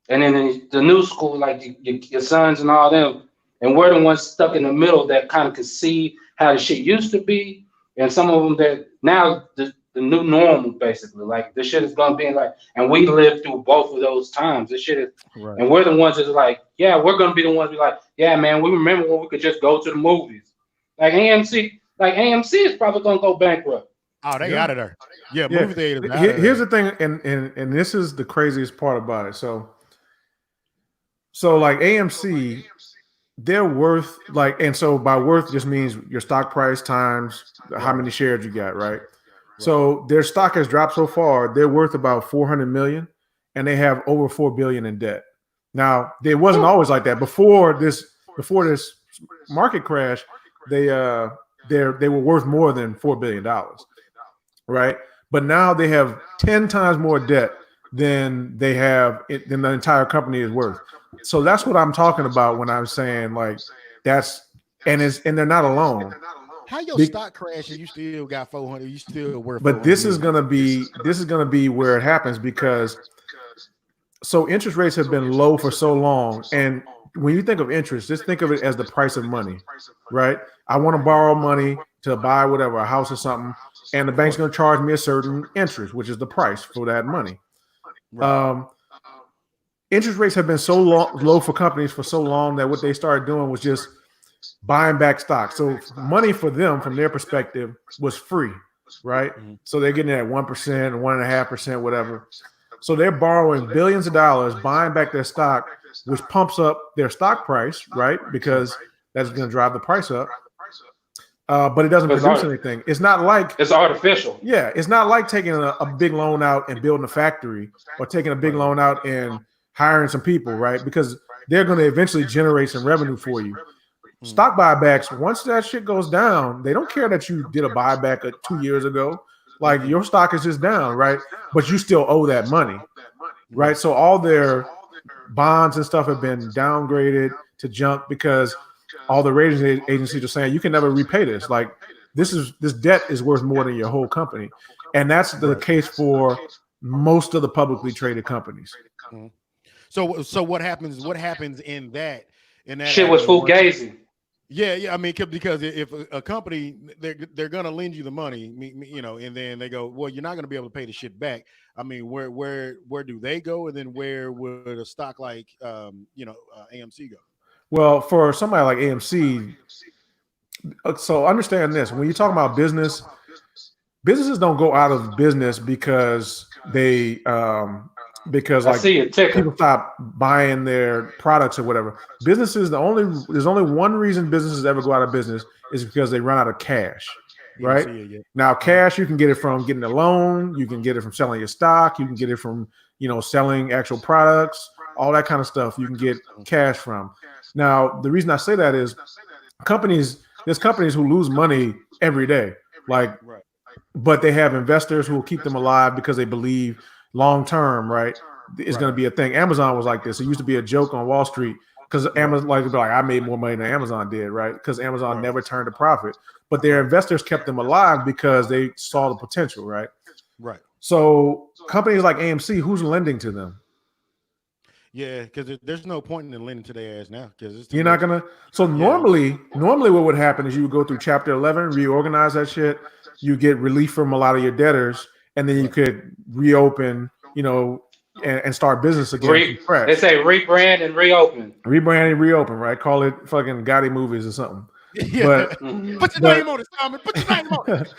Speaker 3: and then the new school, like your sons and all them, and we're the ones stuck in the middle that kind of could see how the shit used to be, and some of them that now the new normal, basically. Like, this shit is gonna be like, and we lived through both of those times. This shit is, and we're the ones that's like, yeah, we're gonna be the ones be like, yeah, man, we remember when we could just go to the movies. Like AMC is probably gonna go bankrupt.
Speaker 2: Oh, they out of there. Yeah, movie theaters.
Speaker 1: Here's the thing, and this is the craziest part about it. So like AMC, they're worth and so by worth just means your stock price times how many shares you got, right? So their stock has dropped so far, they're worth about 400 million, and they have over 4 billion in debt. Now, it wasn't always like that. Before this market crash, they were worth more than $4 billion, right? But now they have 10 times more debt than the entire company is worth. So that's what I'm talking about when I'm saying like and they're not alone.
Speaker 2: How your stock crash and you still got 400? You still worth.
Speaker 1: But this is gonna be where it happens, because interest rates have been low for so long, and when you think of interest, just think of it as the price of money, right? I want to borrow money to buy whatever, a house or something, and the bank's gonna charge me a certain interest, which is the price for that money. Right. Interest rates have been so low for companies for so long that what they started doing was just buying back stock. So money for them, from their perspective, was free, right? Mm-hmm. So they're getting it at 1%, 1.5%, whatever. So they're borrowing billions of dollars, buying back their stock, which pumps up their stock price, right? Because that's going to drive the price up. But it doesn't produce anything. It's not like
Speaker 3: it's artificial.
Speaker 1: Yeah, it's not like taking a big loan out and building a factory, or taking a big loan out and hiring some people, right? Because they're going to eventually generate some revenue for you. Stock buybacks, once that shit goes down, they don't care that you did a buyback 2 years ago. Like, your stock is just down, right? But you still owe that money, right? So all their bonds and stuff have been downgraded to junk because all the rating agencies are saying you can never repay this. Like, this debt is worth more than your whole company, and that's the case for most of the publicly traded companies.
Speaker 2: So what happens? What happens in that?
Speaker 3: Shit was fugazi.
Speaker 2: Yeah. I mean, because if a company they're gonna lend you the money, and then they go, well, you're not gonna be able to pay the shit back. I mean, where do they go, and then where would a stock like AMC go?
Speaker 1: Well, for somebody like AMC, so understand this: when you talk about businesses don't go out of business because because
Speaker 3: I
Speaker 1: like
Speaker 3: see a ticker.
Speaker 1: people stop buying their products or whatever. There's only one reason businesses ever go out of business is because they run out of cash. Right? Now, cash, you can get it from getting a loan, you can get it from selling your stock, you can get it from selling actual products, all that kind of stuff. You can get cash from. Now, the reason I say that is there's companies who lose money every day, but they have investors who will keep them alive because they believe long term, right? It's going to be a thing. Amazon was like this. It used to be a joke on Wall Street because Amazon, I made more money than Amazon did, right? Because Amazon never turned a profit, but their investors kept them alive because they saw the potential, right?
Speaker 2: Right.
Speaker 1: So companies like AMC, who's lending to them?
Speaker 2: Yeah, because there's no point in lending to their ass now because
Speaker 1: you're not gonna. So normally what would happen is you would go through Chapter 11, reorganize that shit. You get relief from a lot of your debtors, and then you could reopen, and start business again from scratch.
Speaker 3: They say rebrand and reopen.
Speaker 1: Rebrand and reopen, right? Call it fucking Gotti Movies or something.
Speaker 2: But put your name on it, Simon. Put your name on it.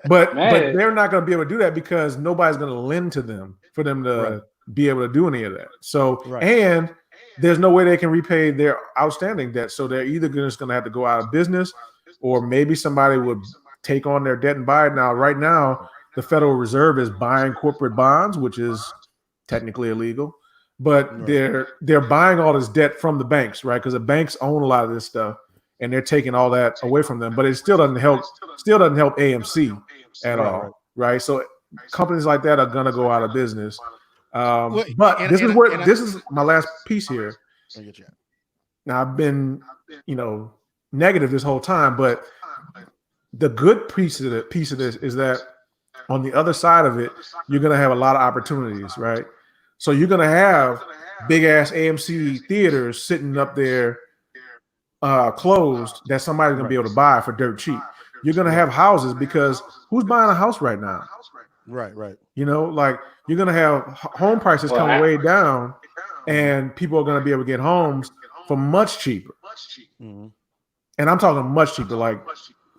Speaker 1: but they're not going to be able to do that because nobody's going to lend to them for them to be able to do any of that. So and there's no way they can repay their outstanding debt. So they're either just going to have to go out of business, or maybe somebody would take on their debt and buy it. Now, right now, the Federal Reserve is buying corporate bonds, which is technically illegal, but they're buying all this debt from the banks, right? Because the banks own a lot of this stuff, and they're taking all that away from them. But it still doesn't help AMC at all, right? So companies like that are gonna go out of business. This is my last piece here. Now I've been, negative this whole time, but the good piece of this is that on the other side of it, you're gonna have a lot of opportunities, right? So you're gonna have big ass AMC theaters sitting up there closed that somebody's gonna be able to buy for dirt cheap. You're gonna have houses because who's buying a house right now?
Speaker 2: Right.
Speaker 1: Like you're gonna have home prices come way down, and people are gonna be able to get homes for much cheaper. Mm-hmm. And I'm talking much cheaper, like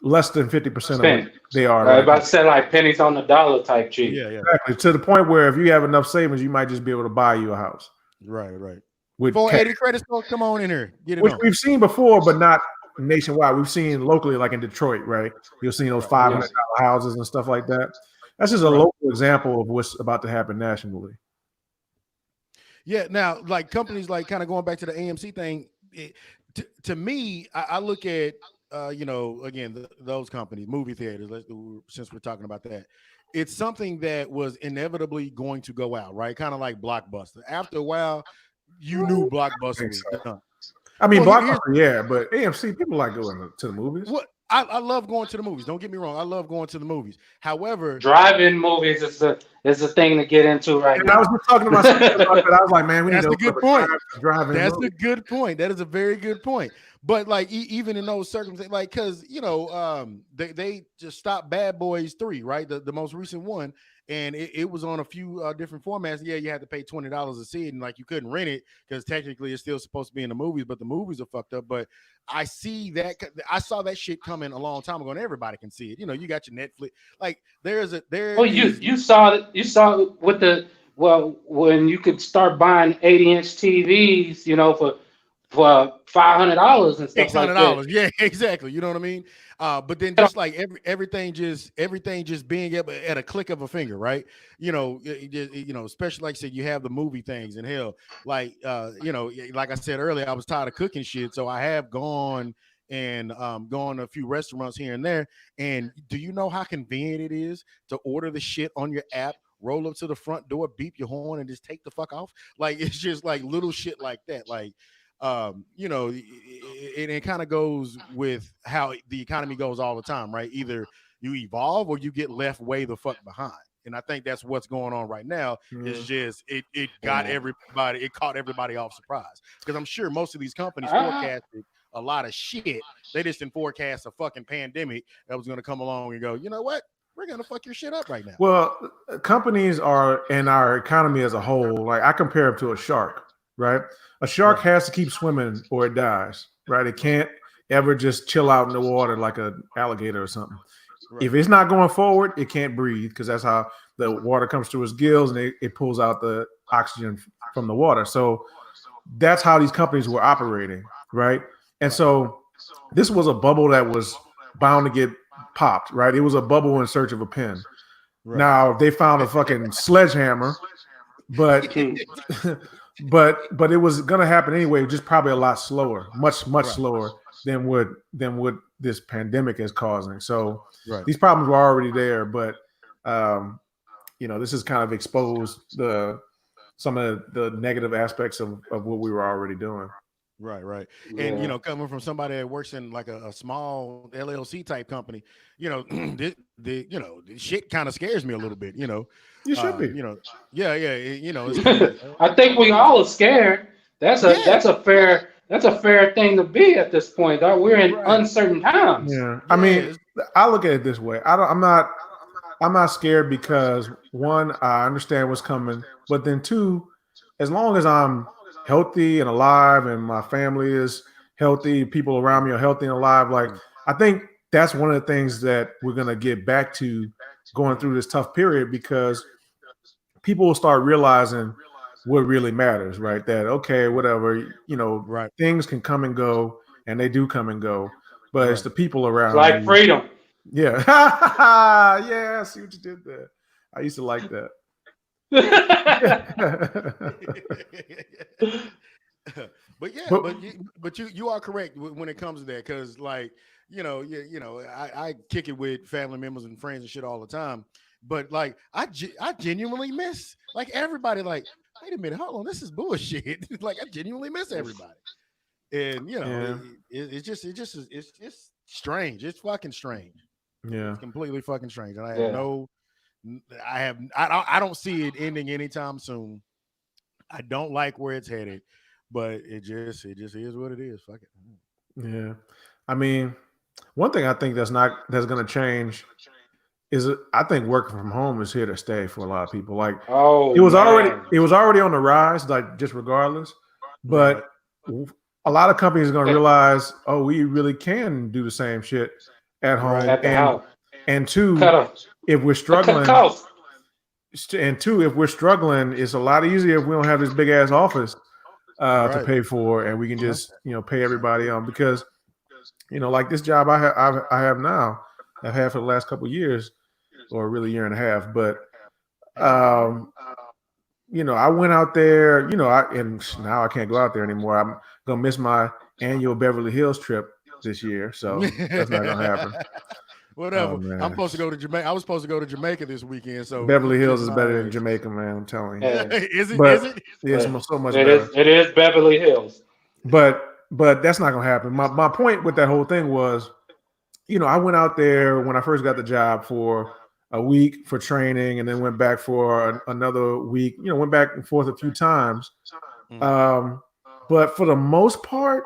Speaker 1: less than 50% of what they are.
Speaker 3: I was about to say like pennies on the dollar type cheap.
Speaker 2: Yeah.
Speaker 1: Exactly. To the point where if you have enough savings, you might just be able to buy you a house.
Speaker 2: Right.
Speaker 1: With
Speaker 2: 480 credit score, come on in here. Get it
Speaker 1: which
Speaker 2: on.
Speaker 1: We've seen before, but not nationwide. We've seen locally, like in Detroit, right? You'll see those $500 houses and stuff like that. That's just a local example of what's about to happen nationally.
Speaker 2: Yeah. Now, like companies, like kind of going back to the AMC thing, to me, I look at, again, those companies, movie theaters, since we're talking about that, it's something that was inevitably going to go out, right? Kind of like Blockbuster. After a while, you knew Blockbuster was done.
Speaker 1: I mean, Blockbuster, but AMC, people like going to the movies.
Speaker 2: What? I love going to the movies. Don't get me wrong. I love going to the movies. However,
Speaker 3: drive-in movies is a thing to get into right now.
Speaker 1: I was just talking about that. I was like, man, we need to
Speaker 2: That's a good point.
Speaker 1: That's
Speaker 2: a good point. That is a very good point. But like even in those circumstances, like because they just stopped Bad Boys 3, right? The most recent one, and it was on a few different formats. Yeah, you had to pay $20 to see it, and like you couldn't rent it because technically it's still supposed to be in the movies, but the movies are fucked up. But I saw that shit coming a long time ago, and everybody can see it. You got your Netflix. Like
Speaker 3: you saw it with when you could start buying 80-inch TVs, for $500 and stuff like that.
Speaker 2: Yeah, exactly. You know what I mean? But then just like everything just being at a click of a finger, right? Especially like I said, you have the movie things, and hell, like like I said earlier, I was tired of cooking shit, so I have gone and gone to a few restaurants here and there. And do you know how convenient it is to order the shit on your app, roll up to the front door, beep your horn, and just take the fuck off? Like it's just like little shit like that. Like it kind of goes with how the economy goes all the time, right? Either you evolve or you get left way the fuck behind. And I think that's what's going on right now. It's
Speaker 1: Yeah.
Speaker 2: just it got everybody, it caught everybody off surprise. Because I'm sure most of these companies
Speaker 3: Ah.
Speaker 2: forecasted a lot of shit. They just didn't forecast a fucking pandemic that was going to come along and go, you know what? We're going to fuck your shit up right now.
Speaker 1: Well, companies are in our economy as a whole. Like I compare it to a shark, right? A shark
Speaker 2: Right.
Speaker 1: has to keep swimming or it dies, right? It can't ever just chill out in the water like an alligator or something.
Speaker 2: Right.
Speaker 1: If it's not going forward, it can't breathe because that's how the water comes through its gills and it pulls out the oxygen from the water. So that's how these companies were operating, right? And
Speaker 2: Right.
Speaker 1: so this was a bubble that was bound to get popped, right? It was a bubble in search of a pin.
Speaker 2: Right.
Speaker 1: Now they found a fucking sledgehammer, but but it was gonna happen anyway, just probably a lot slower, much
Speaker 2: Right.
Speaker 1: slower than what this pandemic is causing. So
Speaker 2: Right.
Speaker 1: these problems were already there, but this has kind of exposed some of the negative aspects of what we were already doing.
Speaker 2: Right, right.
Speaker 3: Yeah.
Speaker 2: And coming from somebody that works in like a small LLC type company, the shit kind of scares me a little bit,
Speaker 1: You should be.
Speaker 2: Yeah, it's kinda,
Speaker 3: I think we all are scared. That's a
Speaker 2: Yeah.
Speaker 3: that's a fair thing to be at this point. We're in
Speaker 2: Right.
Speaker 3: uncertain times.
Speaker 1: Yeah. I mean, I look at it this way. I'm not scared because one, I understand what's coming, but then two, as long as I'm healthy and alive and my family is healthy, people around me are healthy and alive, like I think that's one of the things that we're gonna get back to going through this tough period because people will start realizing what really matters, right? That okay, whatever,
Speaker 2: Right.
Speaker 1: things can come and go, and they do come and go, but it's
Speaker 2: Right.
Speaker 1: the people around
Speaker 3: Like
Speaker 1: you.
Speaker 3: freedom.
Speaker 1: Yeah. Yeah, I see what you did there. I used to like that.
Speaker 2: But yeah,
Speaker 1: But-
Speaker 2: but you are correct when it comes to that because like I kick it with family members and friends and shit all the time. But like I genuinely miss like everybody. Like wait a minute, hold on, this is bullshit. Like I genuinely miss everybody, and
Speaker 1: Yeah.
Speaker 2: it's just strange. It's fucking strange.
Speaker 1: Yeah.
Speaker 2: It's completely fucking strange, and
Speaker 3: Yeah.
Speaker 2: I don't see it ending anytime soon. I don't like where it's headed, but it just is what it is. Fuck it.
Speaker 1: Yeah. I mean, one thing I think that's going to change is I think working from home is here to stay for a lot of people. Like
Speaker 3: Oh,
Speaker 1: it was
Speaker 3: man.
Speaker 1: already on the rise, like just regardless. But a lot of companies are going to realize, oh, we really can do the same shit at home.
Speaker 2: Right.
Speaker 3: At the house.
Speaker 1: And two,
Speaker 3: Cut off.
Speaker 1: if we're struggling,
Speaker 3: Cost.
Speaker 1: and two, if we're struggling, it's a lot easier if we don't have this big ass office to
Speaker 2: Right.
Speaker 1: pay for, and we can just pay everybody on because like this job I have now, I've had for the last couple of years, or really year and a half, but I went out there, and now I can't go out there anymore. I'm gonna miss my annual Beverly Hills trip this year, so that's not gonna happen.
Speaker 2: Whatever.
Speaker 1: Oh, man.
Speaker 2: I'm supposed to go to Jamaica. I was supposed to go to Jamaica this weekend. So
Speaker 1: Beverly Hills is
Speaker 2: kiss my
Speaker 1: better than
Speaker 2: ass.
Speaker 1: Jamaica, man. I'm telling you.
Speaker 3: Yeah.
Speaker 2: Is it?
Speaker 1: But-
Speaker 2: Is it?
Speaker 1: Yeah, it's so much
Speaker 3: It
Speaker 1: better.
Speaker 3: is Beverly Hills.
Speaker 1: But that's not gonna happen. My point with that whole thing was, I went out there when I first got the job for a week for training, and then went back for another week. Went back and forth a few times. But for the most part,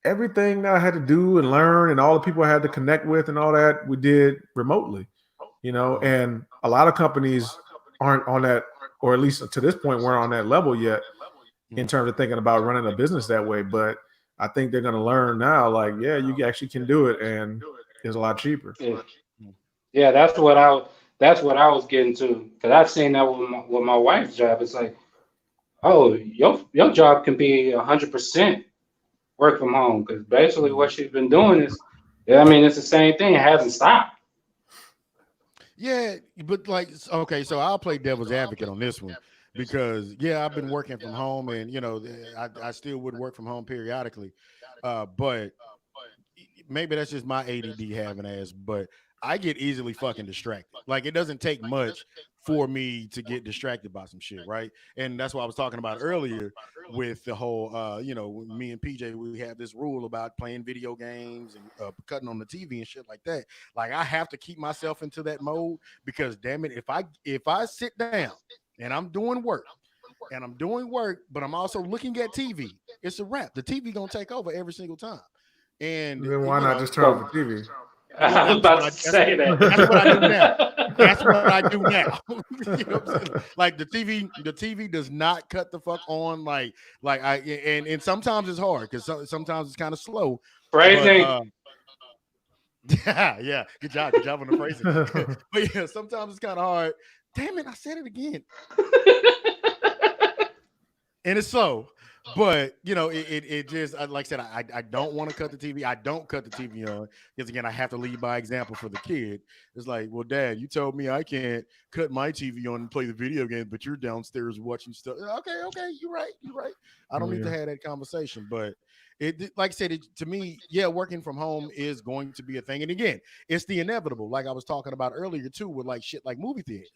Speaker 1: everything that I had to do and learn, and all the people I had to connect with, and all that, we did remotely. And a lot of companies aren't on that, or at least to this point, weren't on that level yet in terms of thinking about running a business that way. But I think they're going to learn now, like, yeah, you actually can do it, and it's a lot cheaper.
Speaker 3: Yeah, that's what I was getting to, because I've seen that with my wife's job. It's like, oh, your job can be 100% work from home, because basically what she's been doing is, it's the same thing. It hasn't stopped.
Speaker 2: Yeah, but like, okay, so I'll play devil's advocate on this one because I've been working from home, and I still would work from home periodically, but maybe that's just my ADD having ass, but I get easily fucking distracted. Like it doesn't take much for me to get distracted by some shit, right? And that's what I was talking about earlier with the whole, you know, me and PJ, we have this rule about playing video games and cutting on the TV and shit like that. Like I have to keep myself into that mode because damn it, if I sit down and I'm doing work, but I'm also looking at TV, it's a wrap. The TV gonna take over every single time. And
Speaker 1: then why not just turn off the TV?
Speaker 3: I was about to say that.
Speaker 2: That's what I do now. That's what I do now. You know what I'm saying? Like the TV does not cut the fuck on. Like I and sometimes it's hard because sometimes it's kind of slow.
Speaker 3: Phrasing.
Speaker 2: Yeah, good job on the phrasing. But yeah, sometimes it's kind of hard. Damn it, I said it again. And it's slow. But you know, it just like I said, I don't want to cut the TV. I don't cut the TV on because again, I have to lead by example for the kid. It's like, well, Dad, you told me I can't cut my TV on and play the video game, but you're downstairs watching stuff. Okay, you're right. I don't need to have that conversation. But it, like I said, to me, yeah, working from home is going to be a thing. And again, it's the inevitable. Like I was talking about earlier too, with like shit like movie theaters.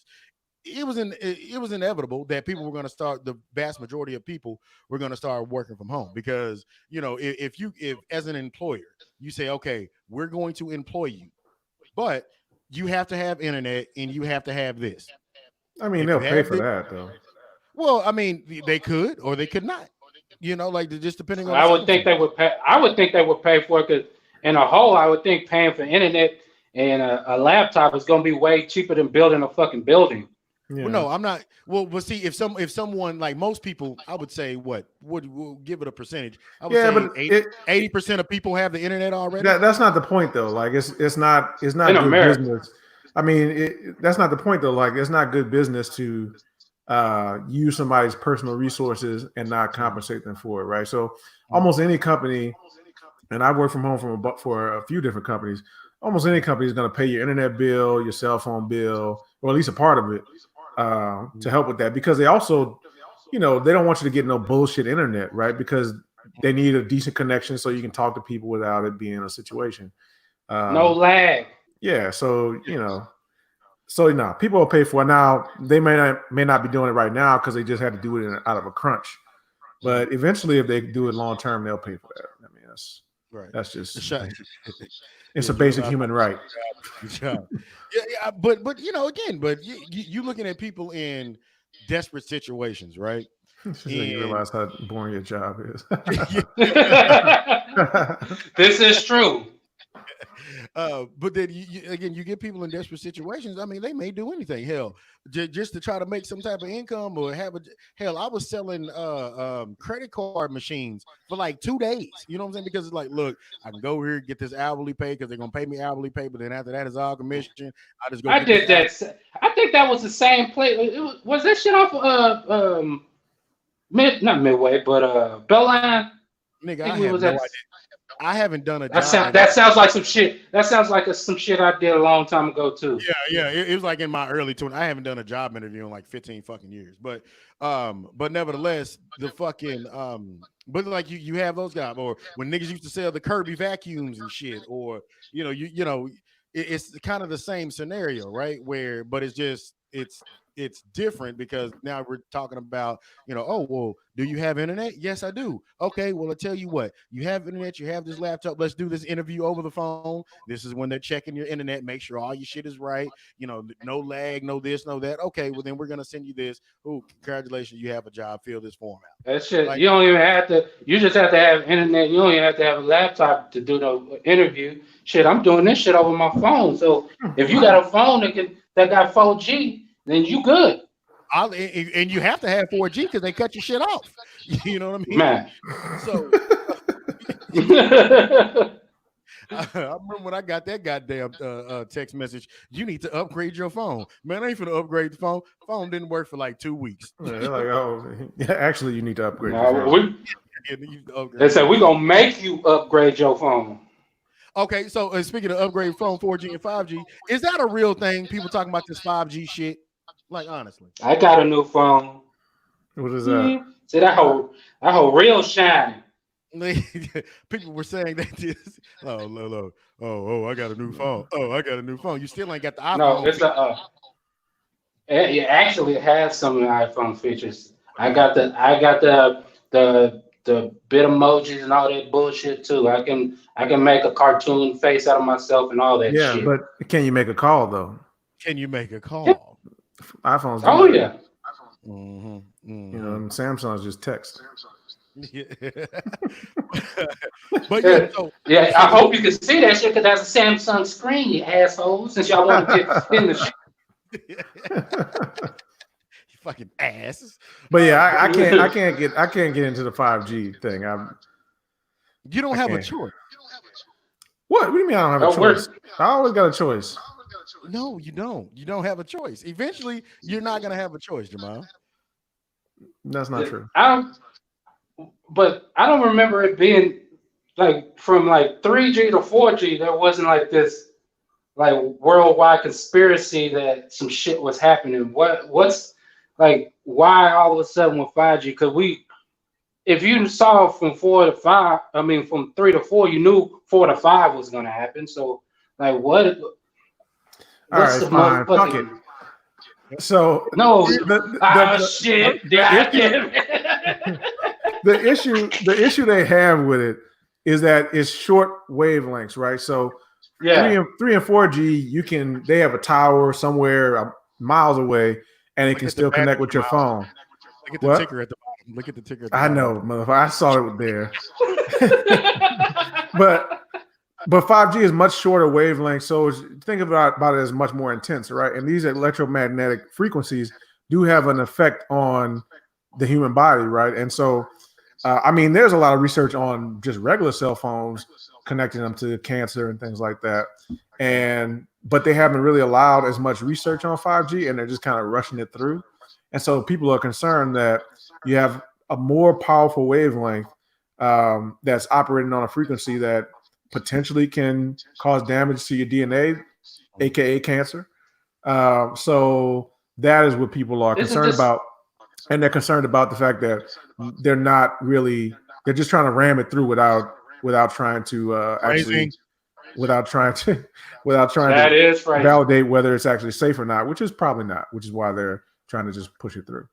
Speaker 2: It was inevitable that people were going to start. The vast majority of people were going to start working from home because, you know, if as an employer you say, okay, we're going to employ you, but you have to have internet and you have to have this.
Speaker 1: I mean, they'll pay for that though.
Speaker 2: Well, I mean, they could or they could not. You know, like just depending on.
Speaker 3: I would think they would pay. I would think they would pay for it because, in a whole, I would think paying for internet and a laptop is going to be way cheaper than building a fucking building.
Speaker 2: Yeah. Well, no, I'm not. Well, we'll see if someone like most people, I would say we'll give it a percentage. I would say 80% of people have the internet already.
Speaker 1: That's not the point though. Like it's not good business. I mean, that's not the point though. Like it's not good business to use somebody's personal resources and not compensate them for it, right? So almost any company, and I work from home for a few different companies. Almost any company is going to pay your internet bill, your cell phone bill, or at least a part of it. To help with that, because they also, you know, they don't want you to get no bullshit internet, right? Because they need a decent connection so you can talk to people without it being a situation.
Speaker 3: No lag.
Speaker 1: Yeah, so you know, people will pay for it. Now they may not be doing it right now because they just had to do it out of a crunch. But eventually, if they do it long term, they'll pay for that. I mean, that's right. That's just it's a basic human right.
Speaker 2: Good job. Yeah, but you know, again, but you looking at people in desperate situations, right?
Speaker 1: You realize how boring your job is.
Speaker 3: This is true.
Speaker 2: But then you get people in desperate situations. I mean, they may do anything. Hell, just to try to make some type of income or have hell. I was selling credit card machines for like 2 days. You know what I'm saying? Because it's like, look, I can go here get this hourly pay because they're gonna pay me hourly pay, but then after that is all commission. I just go.
Speaker 3: I did that. I think that was the same place. Was that shit off not Midway, but Bellline?
Speaker 2: Nigga, I have no idea. I haven't done a
Speaker 3: job. That sounds like some shit. That sounds like some shit I did a long time ago too.
Speaker 2: Yeah. It was like in my early 20s. I haven't done a job interview in like 15 fucking years. But nevertheless, the fucking but like you have those guys, or when niggas used to sell the Kirby vacuums and shit, or you know, it's kind of the same scenario, right? But it's different because now we're talking about, you know, oh, well, do you have internet? Yes, I do. Okay, well, I'll tell you what, you have internet, you have this laptop, let's do this interview over the phone. This is when they're checking your internet, make sure all your shit is right, you know, no lag, no this, no that. Okay, well, then we're going to send you this. Oh, congratulations, you have a job, fill this form out.
Speaker 3: That shit, like, you don't even have to, you just have to have internet, you don't even have to have a laptop to do the interview. Shit, I'm doing this shit over my phone. So if you got a phone that got 4G, then you good.
Speaker 2: And you have to have 4G because they cut your shit off. You know what I mean?
Speaker 3: Man.
Speaker 2: So I remember when I got that goddamn text message, you need to upgrade your phone. Man, I ain't finna upgrade the phone. Phone didn't work for like 2 weeks.
Speaker 1: Yeah, they're like, oh, yeah, actually, you need to upgrade your phone.
Speaker 3: They said, we're going to make you upgrade your phone.
Speaker 2: Okay, so speaking of upgrade phone, 4G and 5G, is that a real thing? People talking about this 5G shit? Like, honestly.
Speaker 3: I got a new phone.
Speaker 1: What is that?
Speaker 3: See, that whole real shiny.
Speaker 2: People were saying that this. Oh, I got a new phone. Oh, I got a new phone. You still ain't got the iPhone.
Speaker 3: No, it's Actually, it has some of the iPhone features. I got the bit emojis and all that bullshit too. I can make a cartoon face out of myself and all that
Speaker 1: Yeah,
Speaker 3: shit.
Speaker 1: but can you make a call though?
Speaker 2: Can you make a
Speaker 3: Yeah.
Speaker 2: call?
Speaker 1: iPhones do
Speaker 3: Oh
Speaker 1: that.
Speaker 3: yeah.
Speaker 2: Mhm,
Speaker 1: You know,
Speaker 2: mhm.
Speaker 1: and Samsung's just text.
Speaker 2: Yeah. But yeah, so
Speaker 3: Yeah, I
Speaker 2: so
Speaker 3: hope you can see that shit because that's a Samsung screen, you assholes. Since y'all want to get in the shit.
Speaker 2: you fucking asses.
Speaker 1: But yeah,
Speaker 2: But
Speaker 1: I can't get into the 5G thing.
Speaker 2: you don't
Speaker 1: I
Speaker 2: have a
Speaker 1: can't.
Speaker 2: choice.
Speaker 1: What do you mean I don't have a
Speaker 3: Oh, we're
Speaker 1: choice? I always got a choice.
Speaker 2: No, you don't. You don't have a choice. Eventually, you're not gonna have a choice, Jamal.
Speaker 1: That's not true.
Speaker 3: but I don't remember it being like from like 3G to 4G. There wasn't like this like worldwide conspiracy that some shit was happening. What's like why all of a sudden with 5G? Because if you saw from 4 to 5, I mean from 3 to 4, you knew 4 to 5 was gonna happen. So like
Speaker 1: All
Speaker 3: what's
Speaker 1: right,
Speaker 3: the
Speaker 1: fine. Fuck it.
Speaker 3: motherfucking
Speaker 1: So
Speaker 3: no?
Speaker 1: the,
Speaker 3: Shit!
Speaker 1: the issue they have with it is that it's short wavelengths, right? So
Speaker 3: Yeah.
Speaker 1: 3 and 4G, they have a tower somewhere miles away, and it
Speaker 2: Look
Speaker 1: can
Speaker 2: at the
Speaker 1: still
Speaker 2: battery,
Speaker 1: connect with your
Speaker 2: Jamal.
Speaker 1: phone.
Speaker 2: Look at the
Speaker 1: What?
Speaker 2: ticker at the bottom. Look at the ticker at the
Speaker 1: I
Speaker 2: bottom.
Speaker 1: know, motherfucker. I saw it there. But 5G is much shorter wavelength, so think about it as much more intense, right? And these electromagnetic frequencies do have an effect on the human body, right? And so, I mean, there's a lot of research on just regular cell phones connecting them to cancer and things like that, but they haven't really allowed as much research on 5G, and they're just kind of rushing it through. And so people are concerned that you have a more powerful wavelength that's operating on a frequency that potentially can cause damage to your DNA, aka cancer. So that is what people are
Speaker 3: Isn't
Speaker 1: concerned
Speaker 3: this
Speaker 1: about, and they're concerned about the fact that they're just trying to ram it through without trying to
Speaker 2: Phrasing.
Speaker 1: without trying to
Speaker 3: that is right?
Speaker 1: validate whether it's actually safe or not, which is probably not, which is why they're trying to just push it through.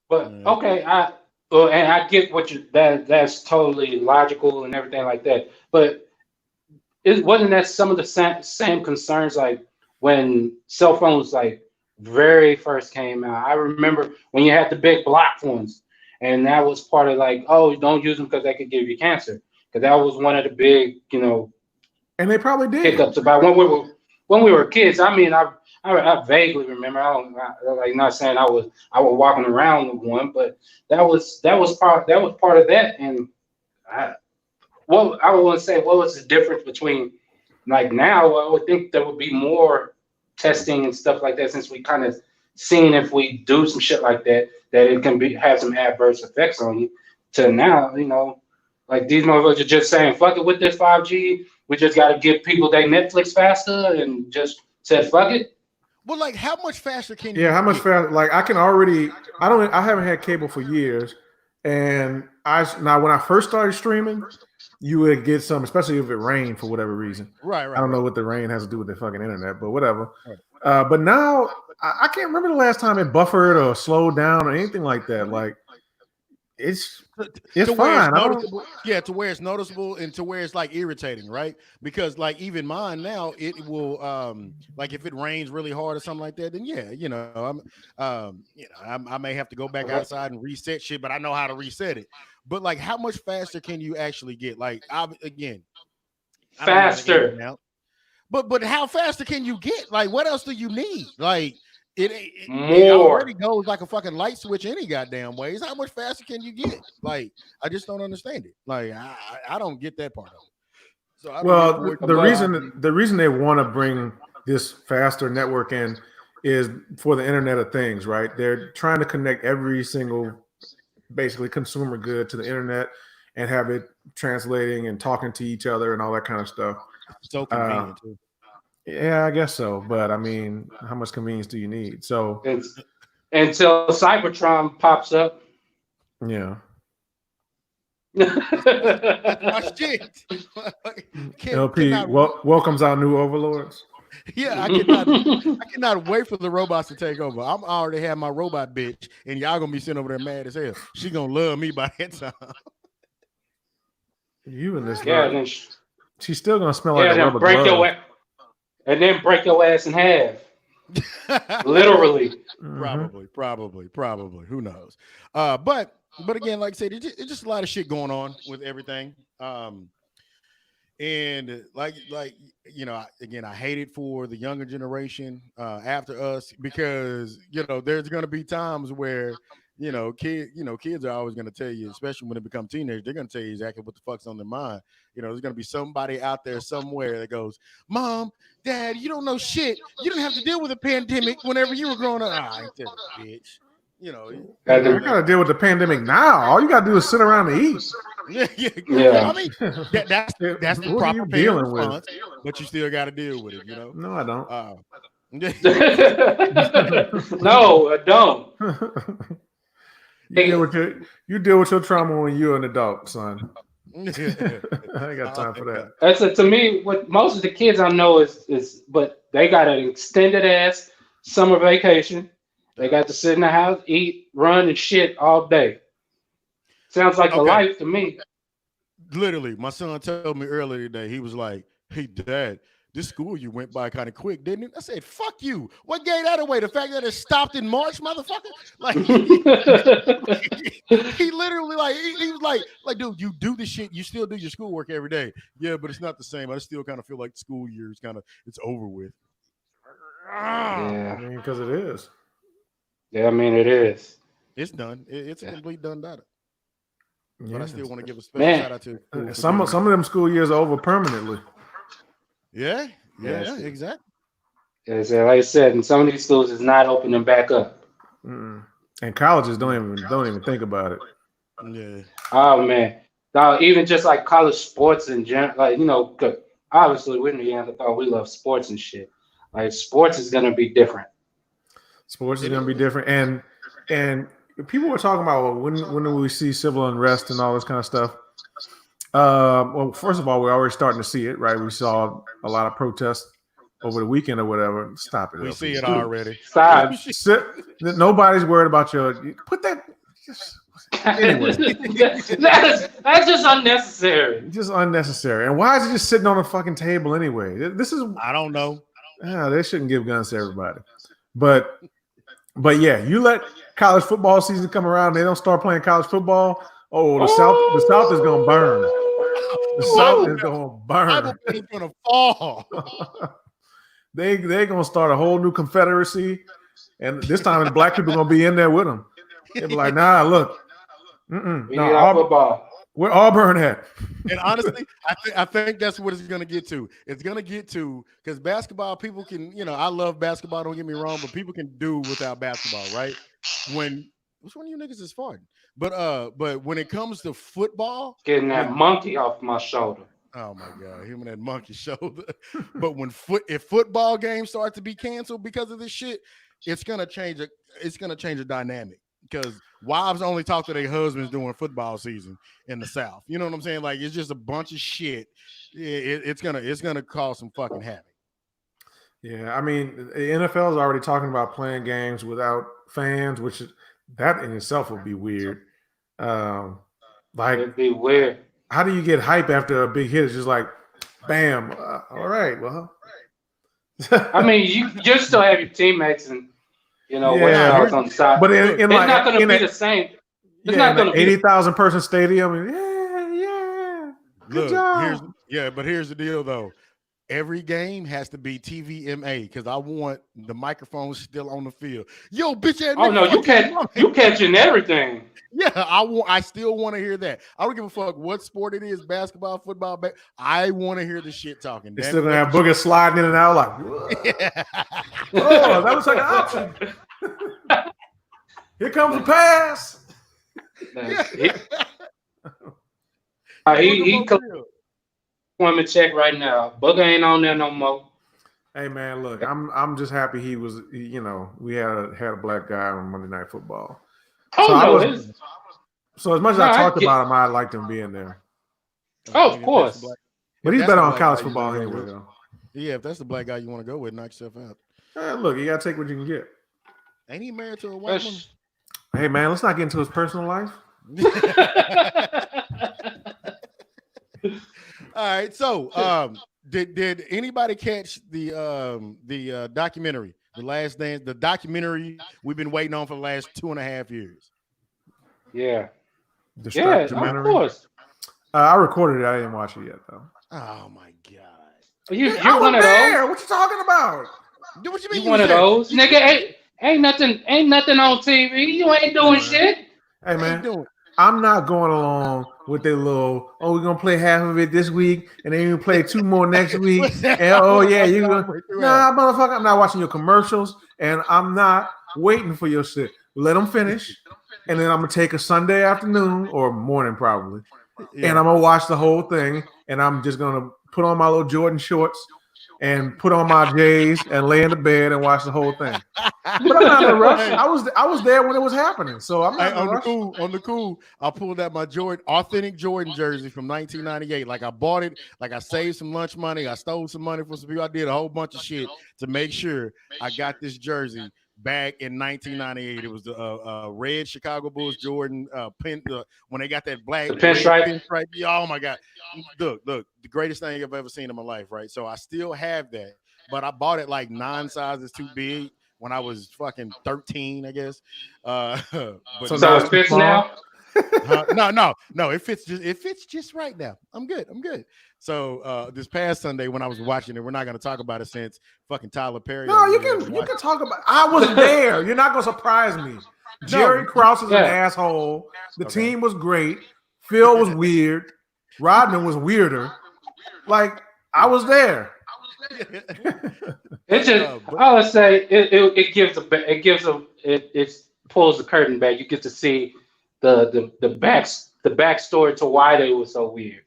Speaker 3: But okay, and I get what that's totally logical and everything like that. But wasn't that some of the same concerns like when cell phones like very first came out? I remember when you had the big block ones, and that was part of like, oh, don't use them because they could give you cancer. Because that was one of the big,
Speaker 1: And they probably did.
Speaker 3: hiccups about when we were kids. I mean, I vaguely remember. Like not saying I was walking around with one, but that was part of that. And I I would want to say, what was the difference between like now? I would think there would be more testing and stuff like that since we kind of seen if we do some shit like that it can have some adverse effects on you. To now, like these motherfuckers are just saying, fuck it with this 5G. We just got to give people their Netflix faster and just said, fuck it.
Speaker 2: Well, like, how much faster can you?
Speaker 1: Yeah, how much faster? Like, I haven't had cable for years, and now when I first started streaming, you would get some, especially if it rained for whatever reason.
Speaker 2: Right.
Speaker 1: I don't know what the rain has to do with the fucking internet, but whatever.
Speaker 2: Right.
Speaker 1: But now I can't remember the last time it buffered or slowed down or anything like that. Like, it's fine.
Speaker 2: To where it's noticeable and to where it's like irritating, right? Because like even mine now, it will like if it rains really hard or something like that, then I may have to go back outside and reset shit, but I know how to reset it. But like, how much faster can you actually get? Like,
Speaker 3: faster.
Speaker 2: But how faster can you get? Like, what else do you need? Like, it already goes like a fucking light switch any goddamn ways. How much faster can you get? Like, I just don't understand it. Like, I don't get that part of it. So
Speaker 1: the reason they want to bring this faster network in is for the Internet of Things, right? They're trying to connect every single basically consumer good to the internet and have it translating and talking to each other and all that kind of stuff.
Speaker 2: So convenient too.
Speaker 1: Yeah, I guess so. But I mean, how much convenience do you need? So
Speaker 3: until Cybertron pops up.
Speaker 1: Yeah.
Speaker 2: Shit.
Speaker 1: LP welcomes our new overlords.
Speaker 2: Yeah, I cannot wait for the robots to take over. I'm already have my robot bitch, and y'all gonna be sitting over there mad as hell. She gonna love me by that time.
Speaker 1: You and this
Speaker 3: Yeah,
Speaker 1: girl.
Speaker 3: then
Speaker 1: She's still gonna smell like a
Speaker 3: then
Speaker 1: rubber
Speaker 3: break
Speaker 1: glove.
Speaker 3: your and then break your ass in half. Literally.
Speaker 1: Mhm.
Speaker 2: Probably. Who knows? But again, like I said, it's just a lot of shit going on with everything. And like again, I hate it for the younger generation after us because there's gonna be times where kids are always gonna tell you, especially when they become teenagers, they're gonna tell you exactly what the fuck's on their mind. There's gonna be somebody out there somewhere that goes, "Mom, Dad, you don't know shit. You didn't have to deal with a pandemic whenever you were growing up." I ain't that bitch.
Speaker 1: I gotta deal with the pandemic now. All you gotta do is sit around and eat.
Speaker 3: Yeah.
Speaker 2: I mean, that's the
Speaker 1: What are
Speaker 2: proper
Speaker 1: you
Speaker 2: parent
Speaker 1: dealing
Speaker 2: response,
Speaker 1: with?
Speaker 2: but you still got to deal with it.
Speaker 1: No, I don't.
Speaker 3: No, I don't.
Speaker 1: You deal with your trauma when you're an adult, son. I ain't got time for that.
Speaker 3: That's to me. What most of the kids I know but they got an extended ass summer vacation. They got to sit in the house, eat, run, and shit all day. Sounds like the life to me.
Speaker 2: Literally, my son told me earlier today. He was like, "Hey, Dad, this school you went by kind of quick, didn't it?" I said, "Fuck you! What gave that away? The fact that it stopped in March, motherfucker!" Like he literally he was like, "Dude, you do this shit. You still do your schoolwork every day." Yeah, but it's not the same. I still kind of feel like the school year is it's over with.
Speaker 3: Yeah,
Speaker 1: I mean, because it is.
Speaker 3: Yeah, I mean it is.
Speaker 2: It's done. It's a complete done data.
Speaker 1: Yeah.
Speaker 2: But I still want to give a special shout out to
Speaker 1: some of them school years are over permanently.
Speaker 2: Yeah, exactly.
Speaker 3: Yeah, so like I said, and some of these schools is not opening back up.
Speaker 1: Mm-mm. And colleges don't even think about it.
Speaker 2: Yeah.
Speaker 3: Oh man, now even just like college sports in general, obviously we're in the NFL, we love sports and shit. Like sports is gonna be different.
Speaker 1: Sports is gonna be different, and people were talking about, well, when do we see civil unrest and all this kind of stuff? Well, first of all, we're already starting to see it, right? We saw a lot of protests over the weekend or whatever. Stop it.
Speaker 2: We see it already.
Speaker 3: Stop.
Speaker 1: Nobody's worried about put that. Anyway,
Speaker 3: that's just unnecessary.
Speaker 1: Just unnecessary. And why is it just sitting on a fucking table anyway?
Speaker 2: I don't know.
Speaker 1: They shouldn't give guns to everybody. But yeah, you let college football season come around, they don't start playing college football. Oh, the South is gonna burn. The South is gonna burn.
Speaker 2: It's gonna fall.
Speaker 1: They're gonna start a whole new confederacy, and this time the black people are gonna be in there with them. They'll be like, nah, look,
Speaker 3: football.
Speaker 1: Where Auburn at?
Speaker 2: And honestly, I think that's what it's gonna get to. It's gonna get to because basketball, people can, I love basketball. Don't get me wrong, but people can do without basketball, right? Which one of you niggas is farting? But when it comes to football,
Speaker 3: getting that monkey off my shoulder.
Speaker 2: Oh my God, him and that monkey shoulder. But if football games start to be canceled because of this shit, it's gonna change a dynamic. Because wives only talk to their husbands during football season in the South. You know what I'm saying? Like it's just a bunch of shit. It's gonna cause some fucking havoc.
Speaker 1: Yeah, I mean, the NFL is already talking about playing games without fans, which that in itself would be weird.
Speaker 3: It'd be weird.
Speaker 1: How do you get hype after a big hit? It's just like, bam. All right, well.
Speaker 3: I mean, you still have your teammates and what's on the side.
Speaker 1: But
Speaker 3: it's not going to be the same. It's not going to be
Speaker 1: 80,000 person stadium. Yeah. Good job.
Speaker 2: But here's the deal though. Every game has to be TVMA because I want the microphone still on the field. Yo, bitch ass.
Speaker 3: Oh no, you catching everything.
Speaker 2: Yeah, I still want to hear that. I don't give a fuck what sport it is, basketball, football. I want to hear the shit talking.
Speaker 1: They're still gonna have Booger sliding in and out like, oh, that was like an option. Here comes the pass.
Speaker 3: He women check right now. Booger ain't on there no more.
Speaker 1: Hey man, look, I'm just happy he was. We had a black guy on Monday Night Football. So as much as I talked about him, I liked him being there.
Speaker 3: Oh, of course.
Speaker 1: But he's better on college football anyway, though.
Speaker 2: Yeah, if that's the black guy you want to go with, knock yourself out.
Speaker 1: Look, you gotta take what you can get.
Speaker 2: Ain't he married to a white woman?
Speaker 1: Hey man, let's not get into his personal life.
Speaker 2: All right. So, did anybody catch the documentary, The Last Dance, the documentary we've been waiting on for the last 2.5 years?
Speaker 3: Yeah.
Speaker 1: The
Speaker 3: Yeah, of
Speaker 1: documentary?
Speaker 3: course.
Speaker 1: I recorded it. I didn't watch it yet though.
Speaker 2: Oh my god!
Speaker 3: You're
Speaker 1: I
Speaker 3: one
Speaker 1: was
Speaker 3: of
Speaker 1: there.
Speaker 3: those.
Speaker 1: What you talking about?
Speaker 2: What you mean?
Speaker 3: You one of those, nigga? Ain't nothing on TV. You ain't doing shit.
Speaker 1: Hey man, I'm not going along with their little. Oh, we're gonna play half of it this week, and then you play 2 more next week. And oh yeah, you gonna nah, motherfucker. I'm not watching your commercials, and I'm not waiting for your shit. Let them finish, and then I'm gonna take a Sunday afternoon or morning probably, and I'm gonna watch the whole thing, and I'm just gonna put on my little Jordan shorts and put on my J's and lay in the bed and watch the whole thing. But I'm not in a rush. I was there when it was happening, so I'm not in a rush.
Speaker 2: On the cool, I pulled out my authentic Jordan jersey from 1998. Like I bought it, like I saved some lunch money, I stole some money from some people. I did a whole bunch of shit to make sure I got this jersey back in 1998. It was the red Chicago Bulls Jordan when they got that black
Speaker 3: pinstripe.
Speaker 2: Oh my god! Look, the greatest thing I've ever seen in my life. Right, so I still have that, but I bought it like 9 sizes too big when I was fucking 13, I guess. But
Speaker 3: so it fits now.
Speaker 2: No, it fits just right now. I'm good. So this past Sunday when I was watching it, we're not gonna talk about it since fucking Tyler Perry.
Speaker 1: No, you can talk about it. I was there. You're not gonna surprise me. Jerry Krause is an asshole. The team was great. Phil was weird. Rodman was weirder. Like I was there.
Speaker 3: It's just I would say it pulls the curtain back. You get to see the backstory to why they were so weird.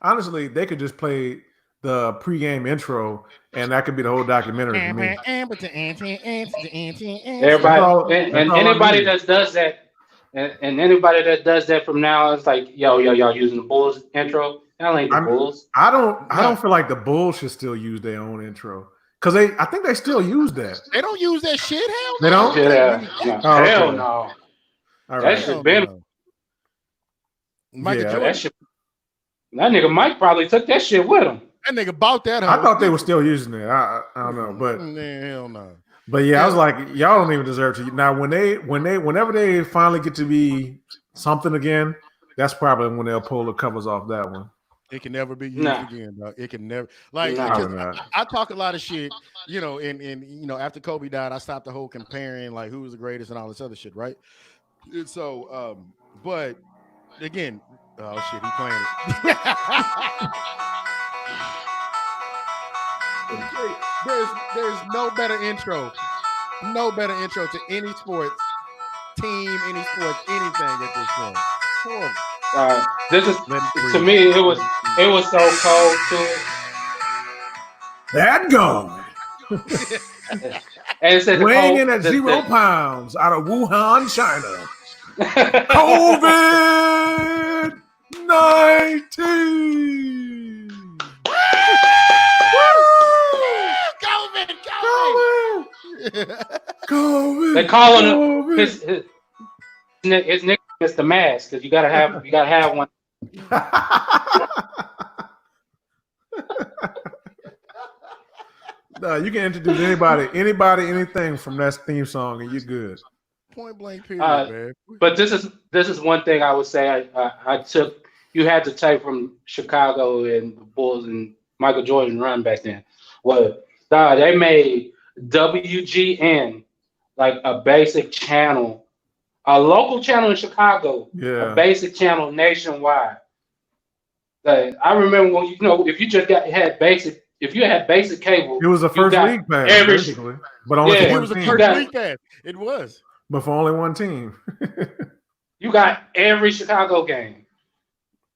Speaker 1: Honestly, they could just play the pregame intro, and that could be the whole documentary for me.
Speaker 3: Everybody and anybody that does that, and anybody that does that from now, it's like y'all using the Bulls intro. That ain't the Bulls.
Speaker 1: I don't feel like the Bulls should still use their own intro because I think they still use that.
Speaker 2: They don't use that shit. Hell,
Speaker 1: they don't.
Speaker 3: Hell no.
Speaker 1: All right.
Speaker 3: That shit been.
Speaker 2: Michael Jordan.
Speaker 3: That nigga Mike probably took that shit with him.
Speaker 2: That nigga bought that.
Speaker 1: I thought they were still using it. I don't know, but
Speaker 2: hell no.
Speaker 1: But yeah, I was like, y'all don't even deserve to. Now, whenever they finally get to be something again, that's probably when they'll pull the covers off that one.
Speaker 2: It can never be used again, dog. It can never. Like I talk a lot of shit, and after Kobe died, I stopped the whole comparing like who was the greatest and all this other shit, right? And so, but again, oh shit, he playing it. There's no better intro to any sports team, any sports, anything at this point.
Speaker 3: This is to me. It was so cold too.
Speaker 1: That gone.
Speaker 3: And it said
Speaker 1: weighing in at 0 pounds out of Wuhan, China. COVID-19. COVID.
Speaker 3: They calling him his nickname is the mask because you gotta have one.
Speaker 1: No, you can introduce anybody, anything from that theme song, and you're good.
Speaker 2: Point blank period, man.
Speaker 3: But this is one thing I would say I took. You had to take from Chicago and the Bulls and Michael Jordan run back then. Well, they made WGN like a basic channel, a local channel in Chicago, a basic channel nationwide. Like, I remember when if you just had basic cable,
Speaker 1: it was the first league pass, basically, but only for one team.
Speaker 2: League pass. It was,
Speaker 1: but for only one team.
Speaker 3: You got every Chicago game.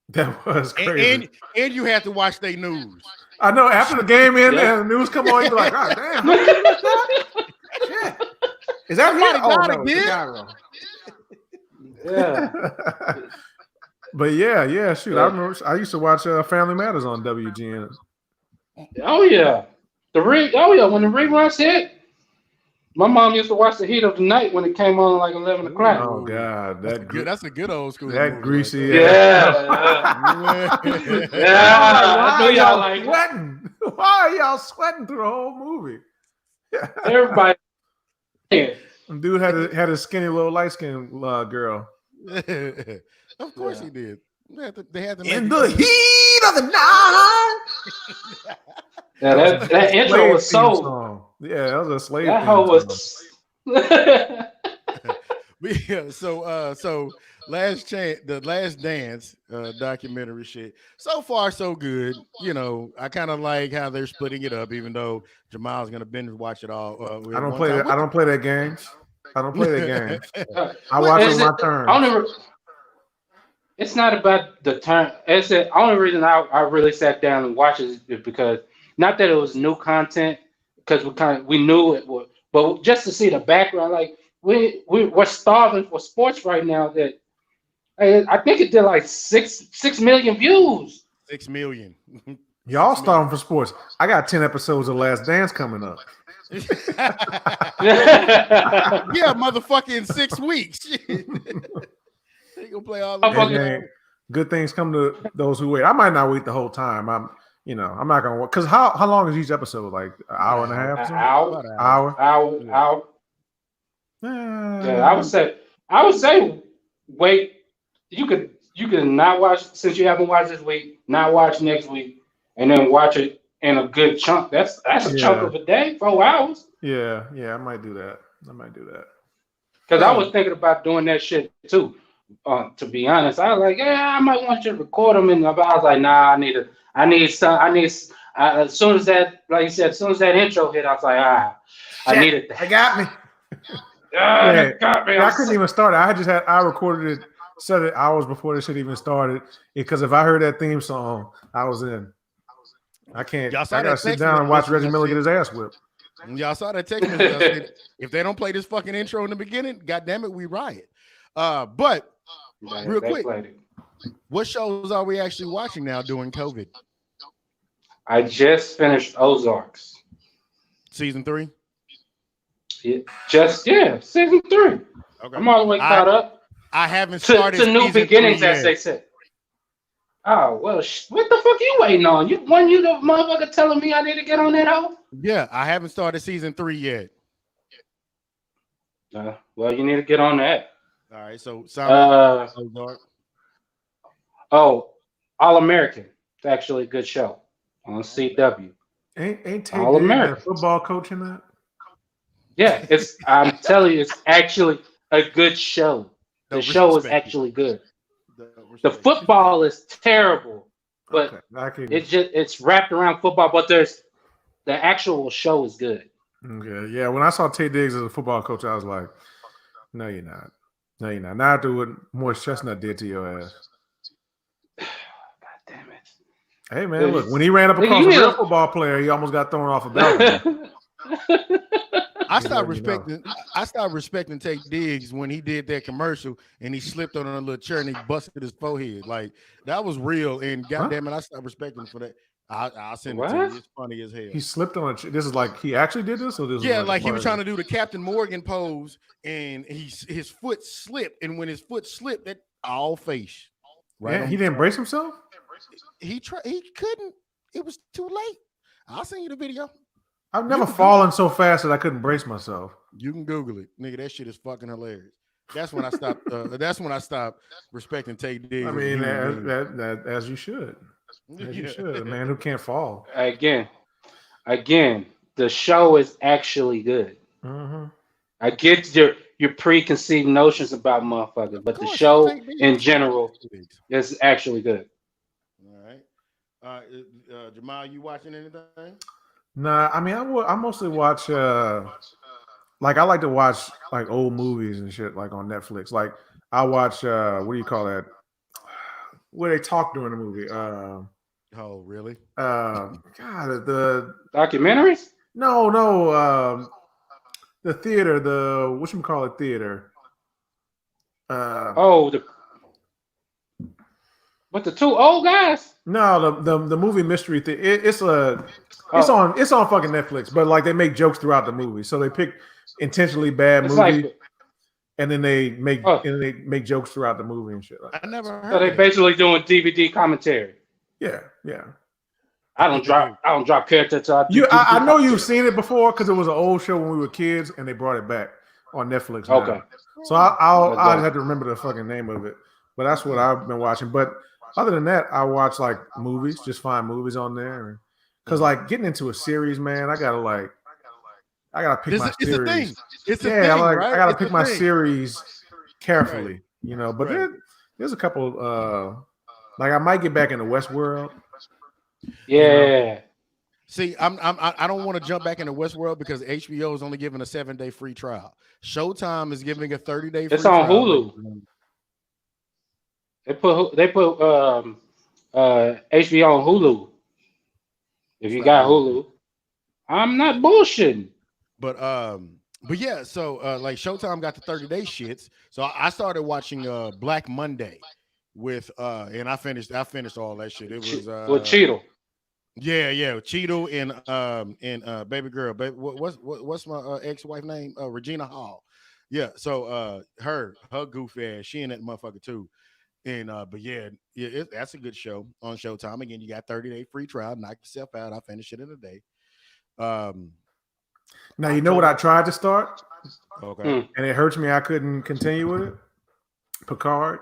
Speaker 1: That was crazy,
Speaker 2: and you had to watch their news.
Speaker 1: I know after the game and the news come on, you're like, oh damn, shit. Is that here? Oh, no, Chicago.
Speaker 3: Yeah.
Speaker 1: But yeah, shoot. I remember I used to watch Family Matters on WGN.
Speaker 3: Oh yeah. Oh yeah, when the reruns hit, my mom used to watch The Heat of the Night when it came on like 11 o'clock.
Speaker 1: Oh God,
Speaker 2: That's a good old school.
Speaker 1: that
Speaker 2: movie
Speaker 1: greasy.
Speaker 2: right
Speaker 3: Yeah.
Speaker 2: there.
Speaker 3: Yeah,
Speaker 1: Why
Speaker 3: I know
Speaker 1: are
Speaker 3: y'all
Speaker 1: y'all
Speaker 3: like it.
Speaker 1: sweating? Why are y'all sweating through the whole movie?
Speaker 3: Everybody. Yeah.
Speaker 1: Dude had a skinny little light skinned girl.
Speaker 2: Of course
Speaker 3: Yeah.
Speaker 2: he did. They had to make
Speaker 1: In
Speaker 2: it
Speaker 1: the
Speaker 2: good.
Speaker 1: heat of the night.
Speaker 3: Yeah, that intro
Speaker 1: Slave
Speaker 3: was
Speaker 1: theme
Speaker 3: so.
Speaker 1: song. Yeah, that was a slave
Speaker 3: That
Speaker 1: theme
Speaker 3: hoe
Speaker 1: song.
Speaker 3: was.
Speaker 2: Yeah, so the last dance documentary shit. So far, so good. You know, I kind of like how they're splitting it up, even though Jamal's gonna binge watch it all.
Speaker 1: I don't play that. I don't play that games. I don't play that games. I
Speaker 2: What
Speaker 1: watch
Speaker 2: is
Speaker 1: on my
Speaker 3: it-
Speaker 1: terms.
Speaker 3: It's not about the turn. It's the only reason I really sat down and watched it is because not that it was new content, because we knew it was, but just to see the background, like we're starving for sports right now. That I think it did like 6 million views.
Speaker 2: 6 million.
Speaker 1: Y'all starving for sports. I got 10 episodes of Last Dance coming up.
Speaker 2: Yeah, motherfucker, in 6 weeks. They gonna play all the
Speaker 1: Hey, good things come to those who wait. I might not wait the whole time. I'm not gonna work. Because how long is each episode? Like an hour and a half? Or something? Hour.
Speaker 3: Yeah, I would say wait. You could not watch since you haven't watched this week. Not watch next week, and then watch it in a good chunk. That's a chunk of a day, 4 hours.
Speaker 1: Yeah, I might do that.
Speaker 3: Because I was thinking about doing that shit too. To be honest, I was like, yeah, I might want you to record them, and I was like, nah, as soon as that, like you said, as soon as that intro hit, I was like, I needed that.
Speaker 1: I got me.
Speaker 3: It got me.
Speaker 1: I couldn't even start it. I recorded it 7 hours before the shit even started. Because if I heard that theme song, I was in. I can't. I gotta sit down and watch Reggie Miller get his ass whipped.
Speaker 2: Y'all saw that text message. If they don't play this fucking intro in the beginning, goddamn it, we riot. But real quick, what shows are we actually watching now during COVID?
Speaker 3: I just finished Ozarks.
Speaker 2: Season 3?
Speaker 3: Season 3. Okay. I'm all the way caught up.
Speaker 2: I haven't started
Speaker 3: to new beginnings, as they said. Oh well, what the fuck you waiting on? You the motherfucker telling me I need to get on that hoe?
Speaker 2: Yeah, I haven't started season 3 yet.
Speaker 3: Well, you need to get on that.
Speaker 2: All right, so All
Speaker 3: American. It's actually a good show on CW.
Speaker 1: Ain't
Speaker 3: All American
Speaker 1: football coach in that?
Speaker 3: Yeah, I'm telling you, it's actually a good show. The show is actually good. The football is terrible, but it's wrapped around football. But the actual show is good.
Speaker 1: Okay, yeah. When I saw Tay Diggs as a football coach, I was like, "No, you're not. No, you're not. Not after what Morris Chestnut did to your ass."
Speaker 3: God damn it!
Speaker 1: Hey man, look, when he ran up across a real football player, he almost got thrown off a balcony.
Speaker 2: I stopped respecting Tay Diggs when he did that commercial and he slipped on a little chair and he busted his forehead. Like that was real. And goddamn it, I stopped respecting him for that. I'll send it to you. It's funny as hell.
Speaker 1: He slipped on a chair. This is like he actually did this, or this?
Speaker 2: Yeah, like he was trying to do the Captain Morgan pose, and his foot slipped. And when his foot slipped, that all face.
Speaker 1: Right. Yeah, he didn't brace himself.
Speaker 2: He couldn't. It was too late. I'll send you the video.
Speaker 1: I've never fallen so fast that I couldn't brace myself.
Speaker 2: You can Google it, nigga. That shit is fucking hilarious. That's when I stopped. That's when I stopped respecting Tay Diggs.
Speaker 1: I mean, as you should. As you should. A man who can't fall.
Speaker 3: Again, the show is actually good.
Speaker 1: Mm-hmm.
Speaker 3: I get your preconceived notions about motherfuckers, but the show in general is actually good.
Speaker 2: All right. Jamal, you watching anything?
Speaker 1: Nah, I mean, I mostly watch. Like I like to watch like old movies and shit, like on Netflix. Like I watch. What do you call that? Where they talk during the movie.
Speaker 2: Oh, really?
Speaker 1: God, the
Speaker 3: documentaries?
Speaker 1: No. The theater, the whatchamacallit theater.
Speaker 3: What What, the two old guys?
Speaker 1: No, the movie Mystery thing. It's on fucking Netflix, but like they make jokes throughout the movie, so they pick intentionally bad
Speaker 3: It's
Speaker 1: movie,
Speaker 3: like,
Speaker 1: and then they make jokes throughout the movie and shit. Like
Speaker 2: I
Speaker 1: that.
Speaker 2: never
Speaker 3: so
Speaker 2: heard.
Speaker 3: they
Speaker 2: of
Speaker 3: basically doing DVD commentary.
Speaker 1: Yeah.
Speaker 3: I don't drop character till I do
Speaker 1: I know
Speaker 3: DVD
Speaker 1: you've seen it before because it was an old show when we were kids, and they brought it back on Netflix. Now.
Speaker 3: Okay.
Speaker 1: So I'll just have to remember the fucking name of it, but that's what I've been watching. But other than that, I watch like movies, just find movies on there, because like getting into a series, man, I gotta pick my
Speaker 2: It's
Speaker 1: series.
Speaker 2: a thing. It's a
Speaker 1: Yeah,
Speaker 2: thing,
Speaker 1: like
Speaker 2: right?
Speaker 1: I gotta
Speaker 2: It's
Speaker 1: pick
Speaker 2: a
Speaker 1: my
Speaker 2: thing.
Speaker 1: series carefully, But
Speaker 2: Right.
Speaker 1: there's a couple. Like I might get back into Westworld.
Speaker 3: Yeah.
Speaker 2: See, I don't want to jump back into Westworld because HBO is only giving a 7-day free trial. Showtime is giving a 30-day free
Speaker 3: It's on
Speaker 2: trial.
Speaker 3: Hulu. They put HBO on Hulu. If you got Hulu, I'm not bullshitting.
Speaker 2: But yeah, so like Showtime got the 30-day shits. So I started watching Black Monday with and I finished all that shit. It was
Speaker 3: with Cheadle.
Speaker 2: Yeah, Cheeto and baby girl. What's my ex-wife name? Regina Hall. Yeah, so her goofy ass, she in that motherfucker too. And but that's a good show on Showtime. Again, you got 30-day free trial. Knock yourself out. I finished it in a day.
Speaker 1: Now you know what I tried to start,
Speaker 2: okay,
Speaker 1: and it hurts me. I couldn't continue with it. Picard,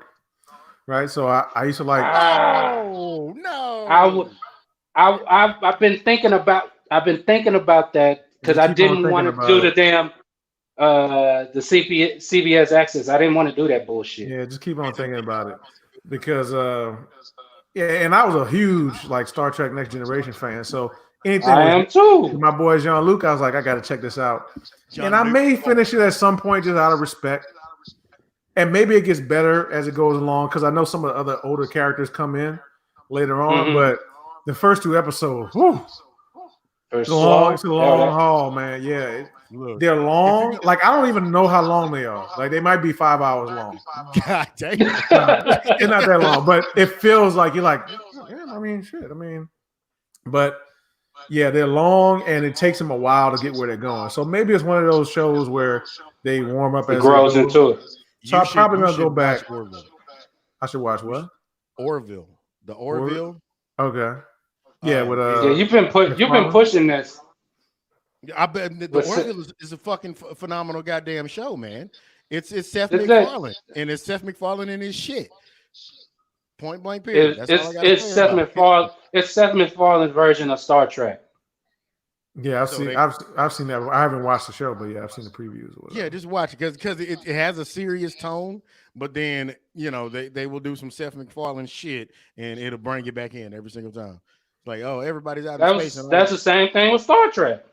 Speaker 1: right? So I used to like.
Speaker 2: Oh no!
Speaker 3: I've been thinking about that because I didn't want to do the damn the CBS Access. I didn't want to do that bullshit.
Speaker 1: Yeah, just keep on thinking about it because and I was a huge like Star Trek Next Generation fan. So anything
Speaker 3: I am too.
Speaker 1: My boy Jean-Luc, I was like, I got to check this out, and I may finish it at some point just out of respect. And maybe it gets better as it goes along because I know some of the other older characters come in later on, but the first 2 episodes, it's a long haul, man. Yeah, they're long. Like I don't even know how long they are. Like they might be 5 hours long.
Speaker 2: God damn,
Speaker 1: it's not that long, but it feels like you're like, yeah, I mean, shit. But yeah, they're long, and it takes them a while to get where they're going. So maybe it's one of those shows where they warm up as
Speaker 3: it grows into it.
Speaker 1: So I'm probably gonna go back. I should watch what?
Speaker 2: Orville. The Orville.
Speaker 1: Okay. Yeah, with
Speaker 3: you've been pushing this.
Speaker 2: I bet the Orville is a fucking phenomenal goddamn show, man. It's Seth MacFarlane, and it's Seth MacFarlane in his shit. Point blank period.
Speaker 3: It's Seth MacFarlane. It's Seth MacFarlane's version of Star Trek.
Speaker 1: Yeah, I've seen that. I haven't watched the show, but yeah, I've seen the previews. Or
Speaker 2: yeah, just watch it because it has a serious tone, but then they will do some Seth MacFarlane shit and it'll bring you back in every single time. It's like, oh, everybody's out of space.
Speaker 3: That's the same thing with Star Trek.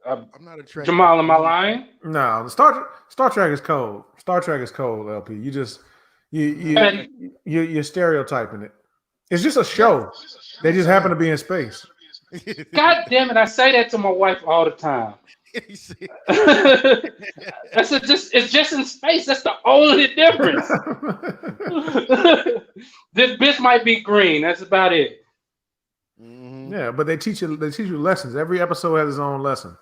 Speaker 2: I'm not a Trek.
Speaker 3: Jamal, am I lying?
Speaker 1: No, Star Trek is cold. Star Trek is cold, LP. You're stereotyping it. It's just a show. They just happen to be in space.
Speaker 3: God damn it! I say that to my wife all the time. It's just in space. That's the only difference. This bitch might be green. That's about it.
Speaker 2: Mm-hmm.
Speaker 1: Yeah, but they teach you lessons. Every episode has its own lesson.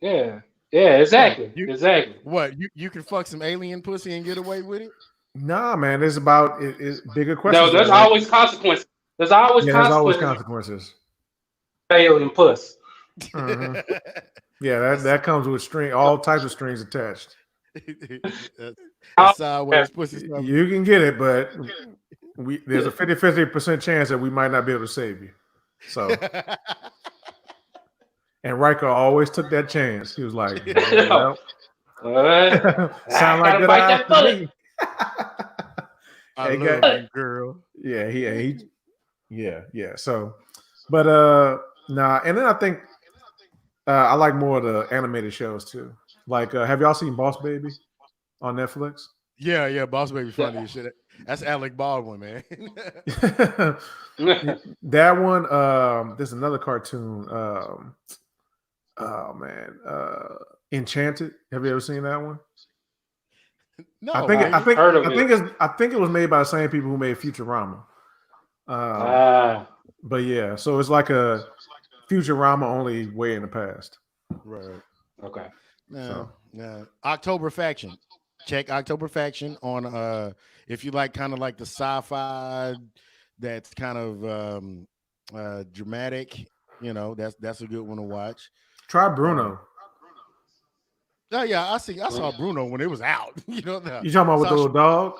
Speaker 3: Yeah, exactly. Exactly.
Speaker 2: What you can fuck some alien pussy and get away with it?
Speaker 1: Nah, man, it's about it's bigger questions.
Speaker 3: No, there's always consequences. There's always
Speaker 1: consequences.
Speaker 3: Alien puss.
Speaker 1: Mm-hmm. Yeah, that comes with all types of strings attached.
Speaker 2: Sideways pussy stuff.
Speaker 1: You can get it, but there's a 50% chance that we might not be able to save you. So, and Riker always took that chance. He was like, well, sound like good odds to me.
Speaker 2: I love that girl.
Speaker 1: Yeah. So, but nah, and then I think I like more of the animated shows too. Like, have y'all seen Boss Baby on Netflix?
Speaker 2: Yeah, Boss Baby funny as shit. That's Alec Baldwin, man.
Speaker 1: That one. There's another cartoon. Oh man, Enchanted. Have you ever seen that one?
Speaker 2: No,
Speaker 1: I think
Speaker 3: I've heard of it.
Speaker 1: I think it was made by the same people who made Futurama. But yeah, so it's like a Futurama only way in the past.
Speaker 2: right.
Speaker 3: Okay.
Speaker 2: No, no. October Faction. Check October Faction on if you like kind of like the sci-fi that's kind of dramatic, you know, that's a good one to watch.
Speaker 1: Try Bruno.
Speaker 2: Oh yeah, I saw Bruno when it was out. You know,
Speaker 1: You talking about with the little dog?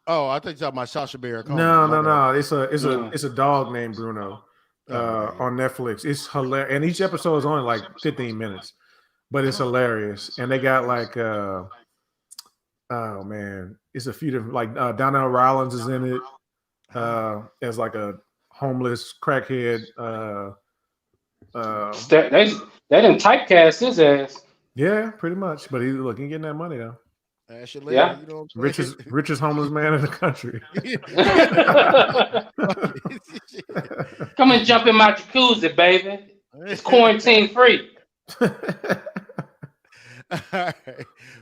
Speaker 2: Oh, I think you're talking about Sasha Baron Cohen.
Speaker 1: No. It's a dog named Bruno on Netflix. It's hilarious, and each episode is only like 15 minutes, but it's hilarious. And they got like oh man, it's a few different like Donnell Rollins is in it as like a homeless crackhead.
Speaker 3: They didn't typecast his ass.
Speaker 1: Yeah, pretty much. But he's getting that money though.
Speaker 3: Yeah.
Speaker 2: You know
Speaker 1: richest homeless man in the country.
Speaker 3: Come and jump in my jacuzzi, baby. It's quarantine free.
Speaker 2: All right.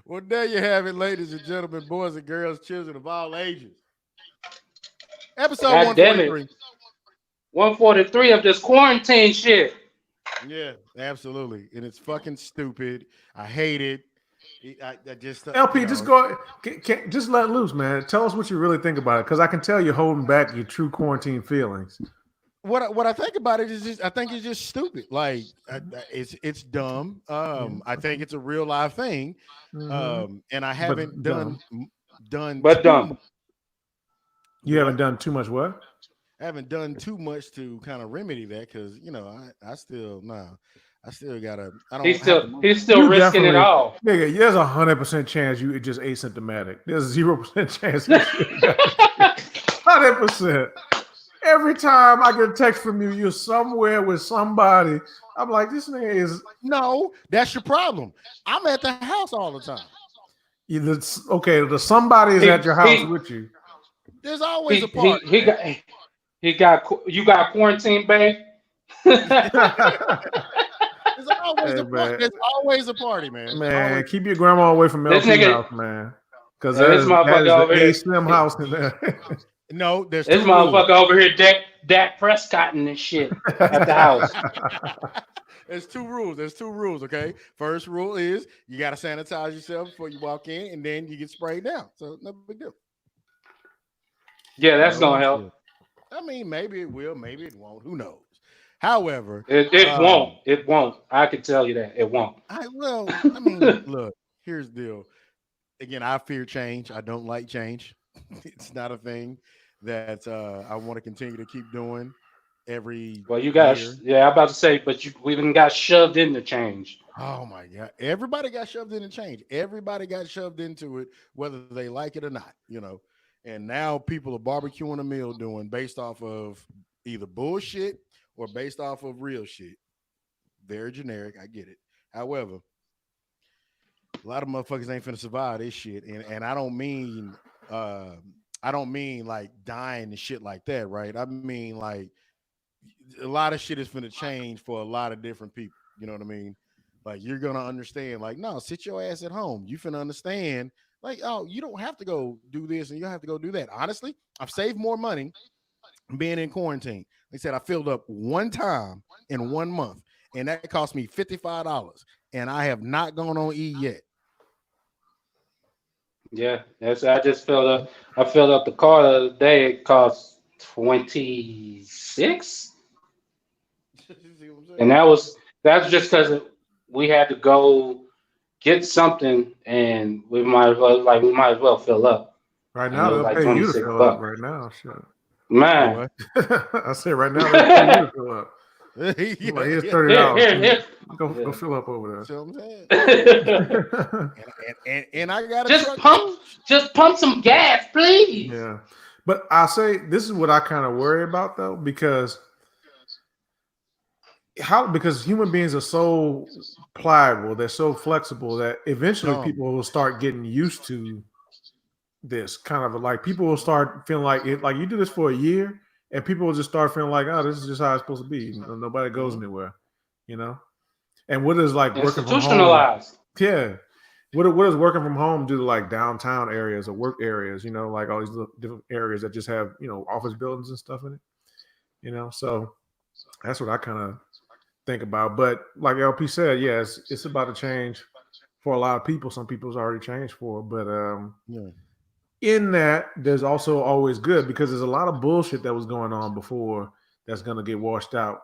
Speaker 2: Well, there you have it, ladies and gentlemen, boys and girls, children of all ages. Episode 143.
Speaker 3: 143 of this quarantine shit.
Speaker 2: Yeah, absolutely. And it's fucking stupid. I hate it. I just
Speaker 1: LP, just go, just let loose, man. Tell us what you really think about it, because I can tell you're holding back your true quarantine feelings.
Speaker 2: What I think about it is just I think it's just stupid. Like it's dumb. I think it's a real life thing. And I haven't done.
Speaker 3: But dumb.
Speaker 1: You haven't done too much what?
Speaker 2: I haven't done too much to kind of remedy that because I still gotta. I don't.
Speaker 3: He's still risking it all.
Speaker 1: Nigga, there's 100% chance you just asymptomatic. There's 0% chance. 100%. Every time I get a text from you, you're somewhere with somebody. I'm like, this nigga is.
Speaker 2: No, that's your problem. I'm at the house all the time.
Speaker 1: Okay, the somebody is at your house with you.
Speaker 2: There's always a party.
Speaker 3: You got quarantine, babe.
Speaker 2: There's always a party, man.
Speaker 1: Man, keep your grandma away from LP house, man. Because there's a Slim house in there.
Speaker 2: No, there's
Speaker 3: this motherfucker over here, Dak Prescott and this shit at the house.
Speaker 2: There's two rules. Okay, first rule is you got to sanitize yourself before you walk in, and then you get sprayed down. So no big deal.
Speaker 3: Yeah, that's gonna help.
Speaker 2: I mean, maybe it will, maybe it won't. Who knows? However,
Speaker 3: it won't. It won't. I can tell you that it won't.
Speaker 2: I mean, look. Here's the deal. Again, I fear change. I don't like change. It's not a thing that I want to continue to keep doing every.
Speaker 3: Well, you got. Yeah, I'm about to say, but we even got shoved into change.
Speaker 2: Oh my God! Everybody got shoved into change. Everybody got shoved into it, whether they like it or not. And now people are barbecuing a meal doing based off of either bullshit or based off of real shit. Very generic. I get it. However, a lot of motherfuckers ain't finna survive this shit. And I don't mean like dying and shit like that, right? I mean like a lot of shit is finna change for a lot of different people. You know what I mean? Like you're gonna understand, like, no, sit your ass at home. You finna understand. Like, oh, you don't have to go do this and you don't have to go do that. Honestly, I've saved more money being in quarantine. They said I filled up one time in 1 month, and that cost me $55, and I have not gone on E yet.
Speaker 3: Yeah, I just filled up. I filled up the car the other day. It cost $26, and that's just because we had to go get something, and we might as well fill up.
Speaker 1: Right now, they'll pay you to fill up. Right now, shit.
Speaker 3: Man,
Speaker 1: I said right now they'll pay you to fill up. Here's $30. Go fill up over
Speaker 3: there.
Speaker 2: and I got
Speaker 3: just pump some gas, please.
Speaker 1: Yeah, but I say this is what I kind of worry about though, because human beings are so pliable, they're so flexible that eventually people will start getting used to this kind of like people will start feeling like it. Like you do this for a year, and people will just start feeling like, oh, this is just how it's supposed to be. Nobody goes anywhere, And what is like working from home?
Speaker 3: Institutionalized.
Speaker 1: Yeah, What does working from home do to like downtown areas or work areas? Like all these little different areas that just have office buildings and stuff in it. So that's what I kind of think about. But like LP said, yes, it's about to change for a lot of people. Some people's already changed for, but
Speaker 2: Yeah.
Speaker 1: in that there's also always good because there's a lot of bullshit that was going on before that's gonna get washed out,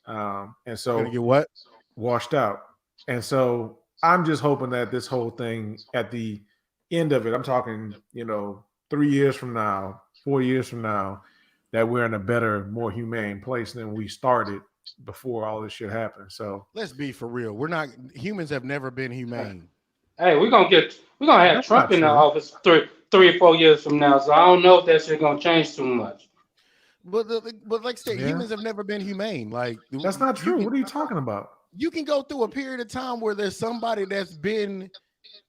Speaker 1: and so
Speaker 2: Gonna get what?
Speaker 1: washed out. And so I'm just hoping that this whole thing at the end of it, I'm talking, 3 years from now, 4 years from now, that we're in a better, more humane place than we started before all this shit happened. So
Speaker 2: Let's be for real. Humans have never been humane.
Speaker 3: Hey, we're gonna have
Speaker 1: That's
Speaker 3: Trump
Speaker 1: not
Speaker 3: in the
Speaker 1: true.
Speaker 3: office 3 or 4 years from now. So I don't know if that shit gonna change too much.
Speaker 2: But like I said,
Speaker 1: Yeah.
Speaker 2: humans have never been humane. Like
Speaker 1: that's not true. What are you talking about?
Speaker 2: You can go through a period of time where there's somebody that's been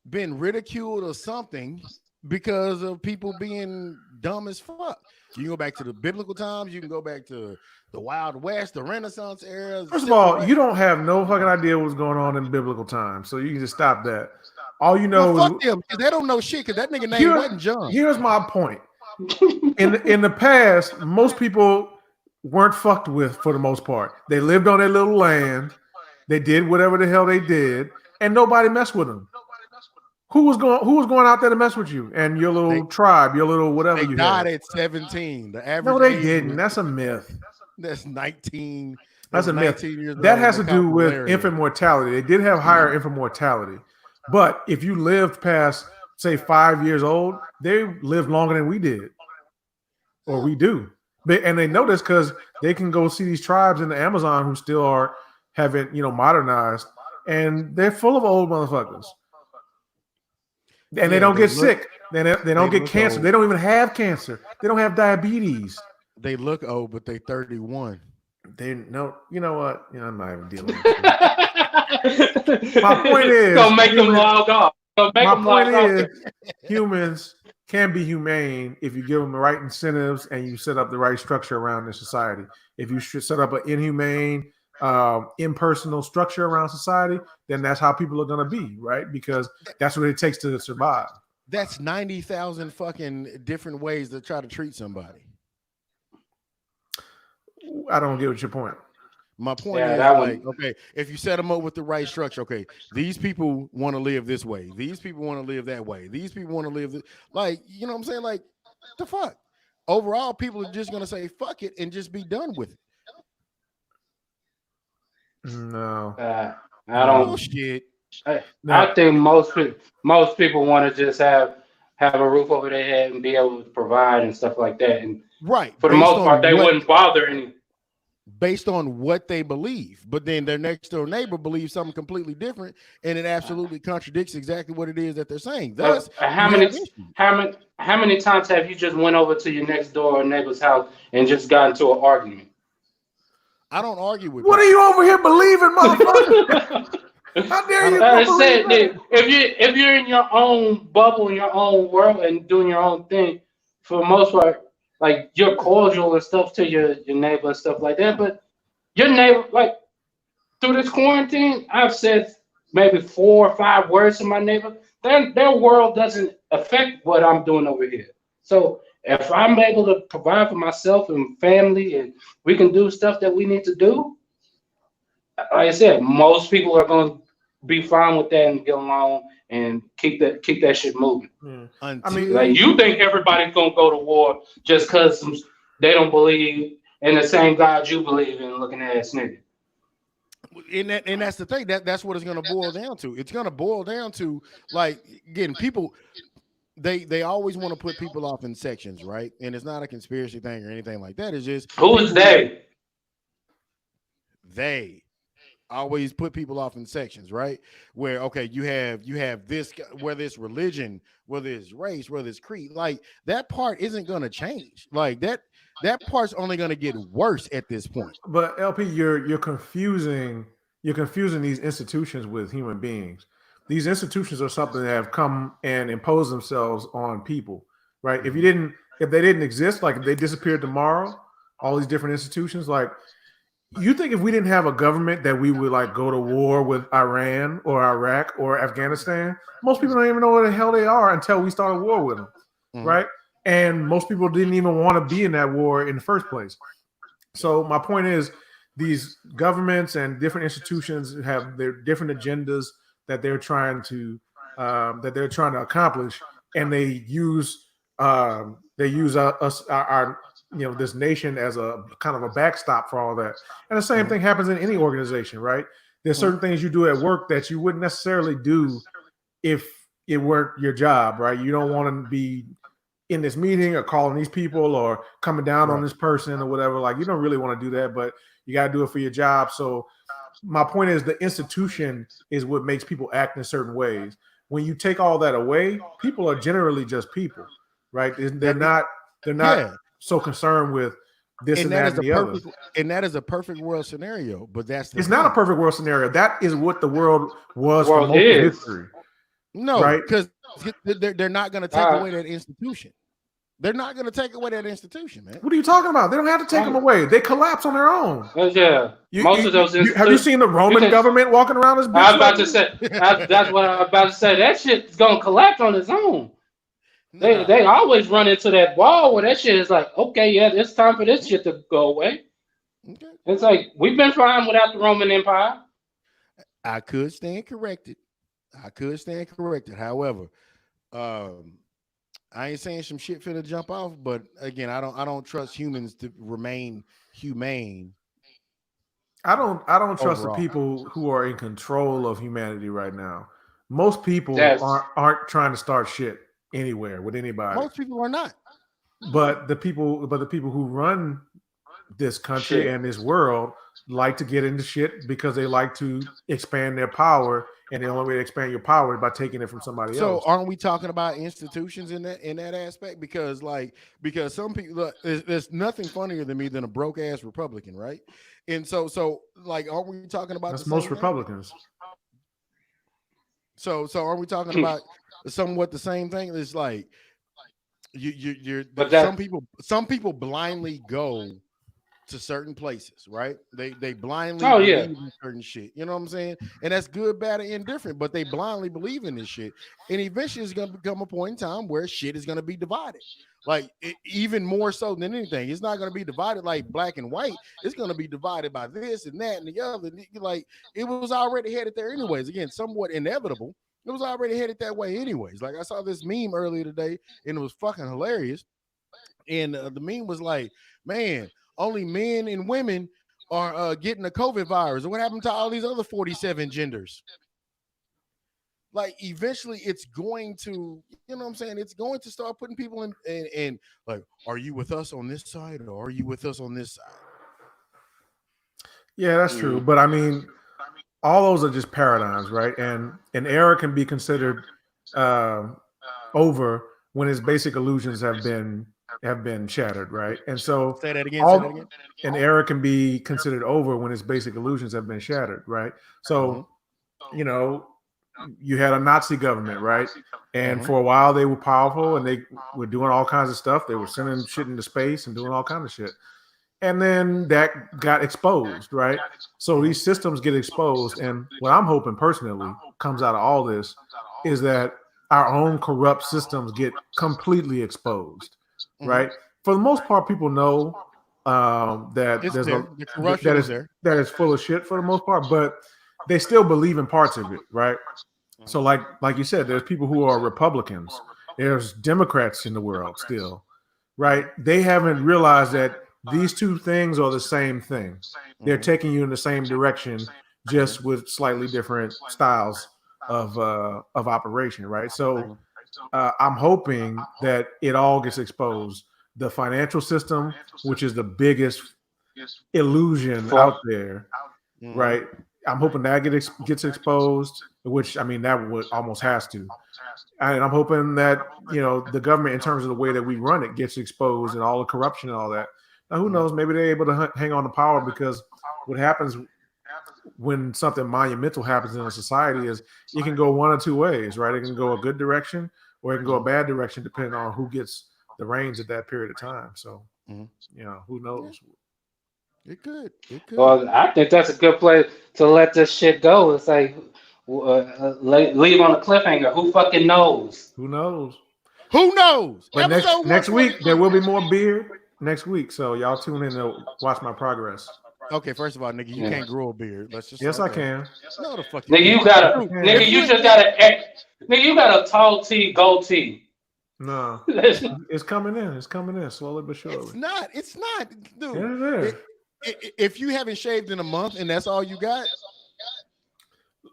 Speaker 2: ridiculed or something because of people being dumb as fuck. You can go back to the biblical times. You can go back to the Wild West, the Renaissance era.
Speaker 1: First of all, you don't have no fucking idea what's going on in biblical times, so you can just stop that. All you know
Speaker 2: fuck them, because they don't know shit. Because that nigga name wasn't John.
Speaker 1: Here's my point. In the past, most people weren't fucked with for the most part. They lived on their little land. They did whatever the hell they did, and nobody messed with them. Who was going out there to mess with you and your little tribe, your little whatever
Speaker 2: They
Speaker 1: you
Speaker 2: died
Speaker 1: had?
Speaker 2: at 17. The average.
Speaker 1: No, they didn't. That's a myth.
Speaker 2: That's 19.
Speaker 1: That's a myth.
Speaker 2: Years
Speaker 1: That
Speaker 2: old,
Speaker 1: has to do with
Speaker 2: popularity.
Speaker 1: infant mortality. They did have higher infant mortality, but if you lived past, say, 5 years old, they lived longer than we did, or we do. And they know this because they can go see these tribes in the Amazon who still haven't modernized, and they're full of old motherfuckers. And they don't get sick. They don't get cancer.
Speaker 2: Old.
Speaker 1: They don't even have cancer. They don't have diabetes.
Speaker 2: They look old, but they 31.
Speaker 1: They know. You know what? I'm not even dealing with it. My point is,
Speaker 3: gonna make them log off.
Speaker 1: My point is, humans can be humane if you give them the right incentives and you set up the right structure around their society. If you should set up an inhumane, impersonal structure around society, then that's how people are going to be, right? Because that's what it takes to survive.
Speaker 2: That's 90,000 fucking different ways to try to treat somebody.
Speaker 1: I don't get what your point.
Speaker 2: My point is, like, okay, if you set them up with the right structure, okay, these people want to live this way. These people want to live that way. These people want to live this. Like, you know what I'm saying? Like, the fuck? Overall, people are just going to say, fuck it, and just be done with it.
Speaker 1: No.
Speaker 3: I don't.
Speaker 2: Bullshit.
Speaker 3: I think most people want to just have a roof over their head and be able to provide and stuff like that. And
Speaker 2: right.
Speaker 3: For the most part, they wouldn't bother any.
Speaker 2: Based on what they believe, but then their next door neighbor believes something completely different, and it absolutely contradicts exactly what it is that they're saying. Thus,
Speaker 3: how many times have you just went over to your next door neighbor's house and just got into an argument?
Speaker 2: I don't argue with.
Speaker 1: What
Speaker 2: people.
Speaker 1: are you over here believing, motherfucker? How dare you?
Speaker 3: I said that if you're in your own bubble, in your own world, and doing your own thing, for the most part. Like you're cordial and stuff to your neighbor and stuff like that, but your neighbor, like through this quarantine, I've said maybe 4 or 5 words to my neighbor. Their world doesn't affect what I'm doing over here. So if I'm able to provide for myself and family, and we can do stuff that we need to do, like I said, most people are going to be fine with that and get along and keep that shit moving.
Speaker 1: I mean,
Speaker 3: like you think everybody's gonna go to war just because they don't believe in the same God you believe in, looking ass nigga.
Speaker 2: And that's the thing. That's what it's gonna boil down to. It's gonna boil down to, like, again, people. They always want to put people off in sections, right? And it's not a conspiracy thing or anything like that. It's just
Speaker 3: who is they?
Speaker 2: They always put people off in sections, right? Where, okay, you have this, whether it's religion, whether it's race, whether it's creed, like that part isn't going to change. Like that part's only going to get worse at this point.
Speaker 1: But LP, you're confusing these institutions with human beings. These institutions are something that have come and imposed themselves on people, right? If they didn't exist, like if they disappeared tomorrow, all these different institutions, like You think if we didn't have a government that we would like go to war with Iran or Iraq or Afghanistan? Most people don't even know where the hell they are until we start a war with them, right? And most people didn't even want to be in that war in the first place. So my point is, these governments and different institutions have their different agendas that they're trying to accomplish, and they use us our this nation as a kind of a backstop for all that. And the same thing happens in any organization, right? There's certain things you do at work that you wouldn't necessarily do if it weren't your job, right? You don't want to be in this meeting or calling these people or coming down on this person or whatever. Like, you don't really want to do that, but you got to do it for your job. So my point is, the institution is what makes people act in certain ways. When you take all that away, people are generally just people, right? They're not so concerned with this and that and the other.
Speaker 2: And that is a perfect world scenario, but it's
Speaker 1: not a perfect world scenario. That is what the world was for most of history.
Speaker 2: No, right? Because they're not going to take away that institution. They're not going to take away that institution, man.
Speaker 1: What are you talking about? They don't have to take them away. They collapse on their own.
Speaker 3: Yeah. Most of those.
Speaker 1: Have you seen the Roman government walking around as?
Speaker 3: I was about to say. That's what I was about to say. That shit's going to collapse on its own. They always run into that wall where that shit is like, okay, yeah, it's time for this shit to go away. Okay. It's like, we've been fine without the Roman Empire.
Speaker 2: I could stand corrected. However, I ain't saying some shit finna jump off, but again, I don't trust humans to remain humane.
Speaker 1: I don't trust the people who are in control of humanity right now. Most people aren't trying to start shit anywhere with anybody.
Speaker 2: Most people are not.
Speaker 1: But the people who run this country and this world like to get into shit because they like to expand their power, and the only way to expand your power is by taking it from somebody else.
Speaker 2: So aren't we talking about institutions in that aspect? Because some people, look, there's nothing funnier than me than a broke ass Republican, right? And so like, aren't we talking about
Speaker 1: that's most Republicans?
Speaker 2: So are we talking about somewhat the same thing? It's like some people blindly go to certain places, right? They blindly believe in certain shit. You know what I'm saying? And that's good, bad, or indifferent, but they blindly believe in this shit. And eventually it's gonna become a point in time where shit is gonna be divided. Like, even more so than anything. It's not gonna be divided like black and white. It's gonna be divided by this and that and the other. Like, it was already headed there anyways. Again, somewhat inevitable. It was already headed that way anyways. Like, I saw this meme earlier today and it was fucking hilarious. And the meme was like, man, only men and women are getting the COVID virus. And what happened to all these other 47 genders? Like, eventually it's going to, you know what I'm saying? It's going to start putting people in like, are you with us on this side or are you with us on this side?
Speaker 1: Yeah, that's true. But I mean, all those are just paradigms, right? And an era can be considered over when its basic illusions have been shattered, right? And so
Speaker 2: say that again.
Speaker 1: An era can be considered over when its basic illusions have been shattered, right? So, you know, you had a Nazi government, right? And for a while they were powerful and they were doing all kinds of stuff. They were sending shit into space and doing all kinds of shit. And then that got exposed, right? So these systems get exposed. And what I'm hoping personally comes out of all this is that our own corrupt systems get completely exposed, right? For the most part, people know that that is full of shit for the most part, but they still believe in parts of it, right? So like you said, there's people who are Republicans. There's Democrats in the world still, right? They haven't realized that these two things are the same thing. They're taking you in the same direction, just with slightly different styles of operation, right? So I'm hoping that it all gets exposed. The financial system, which is the biggest illusion out there, right? I'm hoping that gets exposed, which, I mean, that would almost has to. And I'm hoping that, you know, the government, in terms of the way that we run it, gets exposed and all the corruption and all that. Now, who knows? Maybe they're able to hang on to power, because what happens when something monumental happens in a society is it can go one or two ways, right? It can go a good direction or it can go a bad direction, depending on who gets the reins at that period of time. So, you know, who knows?
Speaker 2: It could. It could.
Speaker 3: Well, I think that's a good place to let this shit go. It's like leave on a cliffhanger. Who fucking knows?
Speaker 1: Who knows?
Speaker 2: Who knows?
Speaker 1: But
Speaker 2: Episode
Speaker 1: next week there
Speaker 2: 142.
Speaker 1: will be more beard next week, so y'all tune in to watch my progress.
Speaker 2: Okay, first of all, nigga, you can't grow a beard. Let's just.
Speaker 1: Yes, I
Speaker 2: start there.
Speaker 1: can.
Speaker 2: No, the fuck
Speaker 3: Nigga, you
Speaker 2: can't.
Speaker 3: got a
Speaker 2: Dude,
Speaker 3: nigga. You just got a nigga. You got a tall T, goatee.
Speaker 1: No,
Speaker 3: It's
Speaker 1: it's coming in. It's coming in slowly but surely.
Speaker 2: It's not. It's not, dude.
Speaker 1: Yeah, it is.
Speaker 2: If you haven't shaved in a month and that's all you got,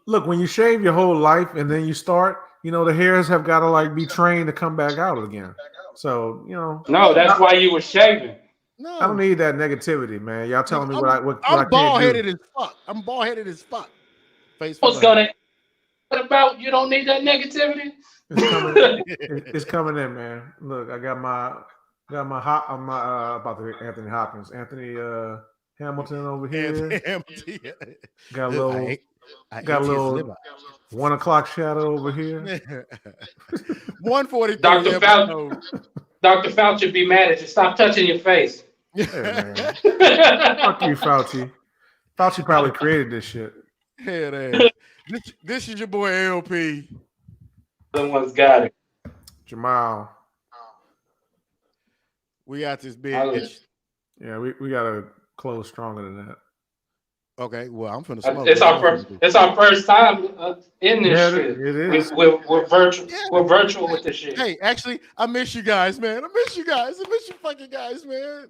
Speaker 1: Look, when you shave your whole life and then you start, the hairs have got to like be trained to come back out again. So,
Speaker 3: no, that's why you were shaving.
Speaker 2: no.
Speaker 1: I don't need that negativity, man. Y'all telling me what I
Speaker 2: I'm bald
Speaker 1: can't
Speaker 2: headed
Speaker 1: do.
Speaker 2: as fuck. I'm bald headed as fuck. Face
Speaker 3: What's
Speaker 2: full of-
Speaker 3: gonna? What about you? Don't need that negativity.
Speaker 1: It's coming in, man. Look, I got my about the Anthony Hopkins, Anthony Hamilton over here. Got a little
Speaker 2: I
Speaker 1: got a
Speaker 2: hate his
Speaker 1: little
Speaker 2: liver.
Speaker 1: 1 o'clock shadow over here.
Speaker 2: 143.
Speaker 3: Dr. Dr. Fauci be mad at you. Stop touching your face.
Speaker 1: Hey, man. Fuck you, Fauci. Fauci probably created this shit.
Speaker 2: Head ass. This is your boy LP.
Speaker 3: Someone's got it.
Speaker 1: Jamal.
Speaker 2: We got this
Speaker 3: I
Speaker 2: bitch.
Speaker 3: was-
Speaker 1: Yeah, we gotta close stronger than that.
Speaker 2: Okay, well, I'm finna smoke.
Speaker 3: It's our first time in this
Speaker 1: Yeah,
Speaker 3: shit.
Speaker 1: it is.
Speaker 3: We're virtual.
Speaker 2: Yeah.
Speaker 3: We're virtual with this shit.
Speaker 2: Hey, actually, I miss you guys, man. I miss you guys. I miss you fucking guys, man.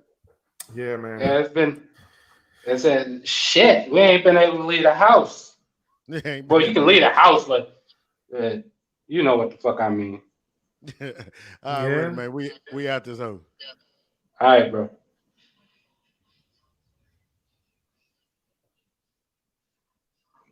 Speaker 1: Yeah, man.
Speaker 3: Yeah, it's a shit. We ain't been able to leave the house. Well, you can leave the house, but you know what the fuck I mean.
Speaker 2: All right,
Speaker 1: Yeah.
Speaker 2: man. We out this hoe.
Speaker 3: All right, bro.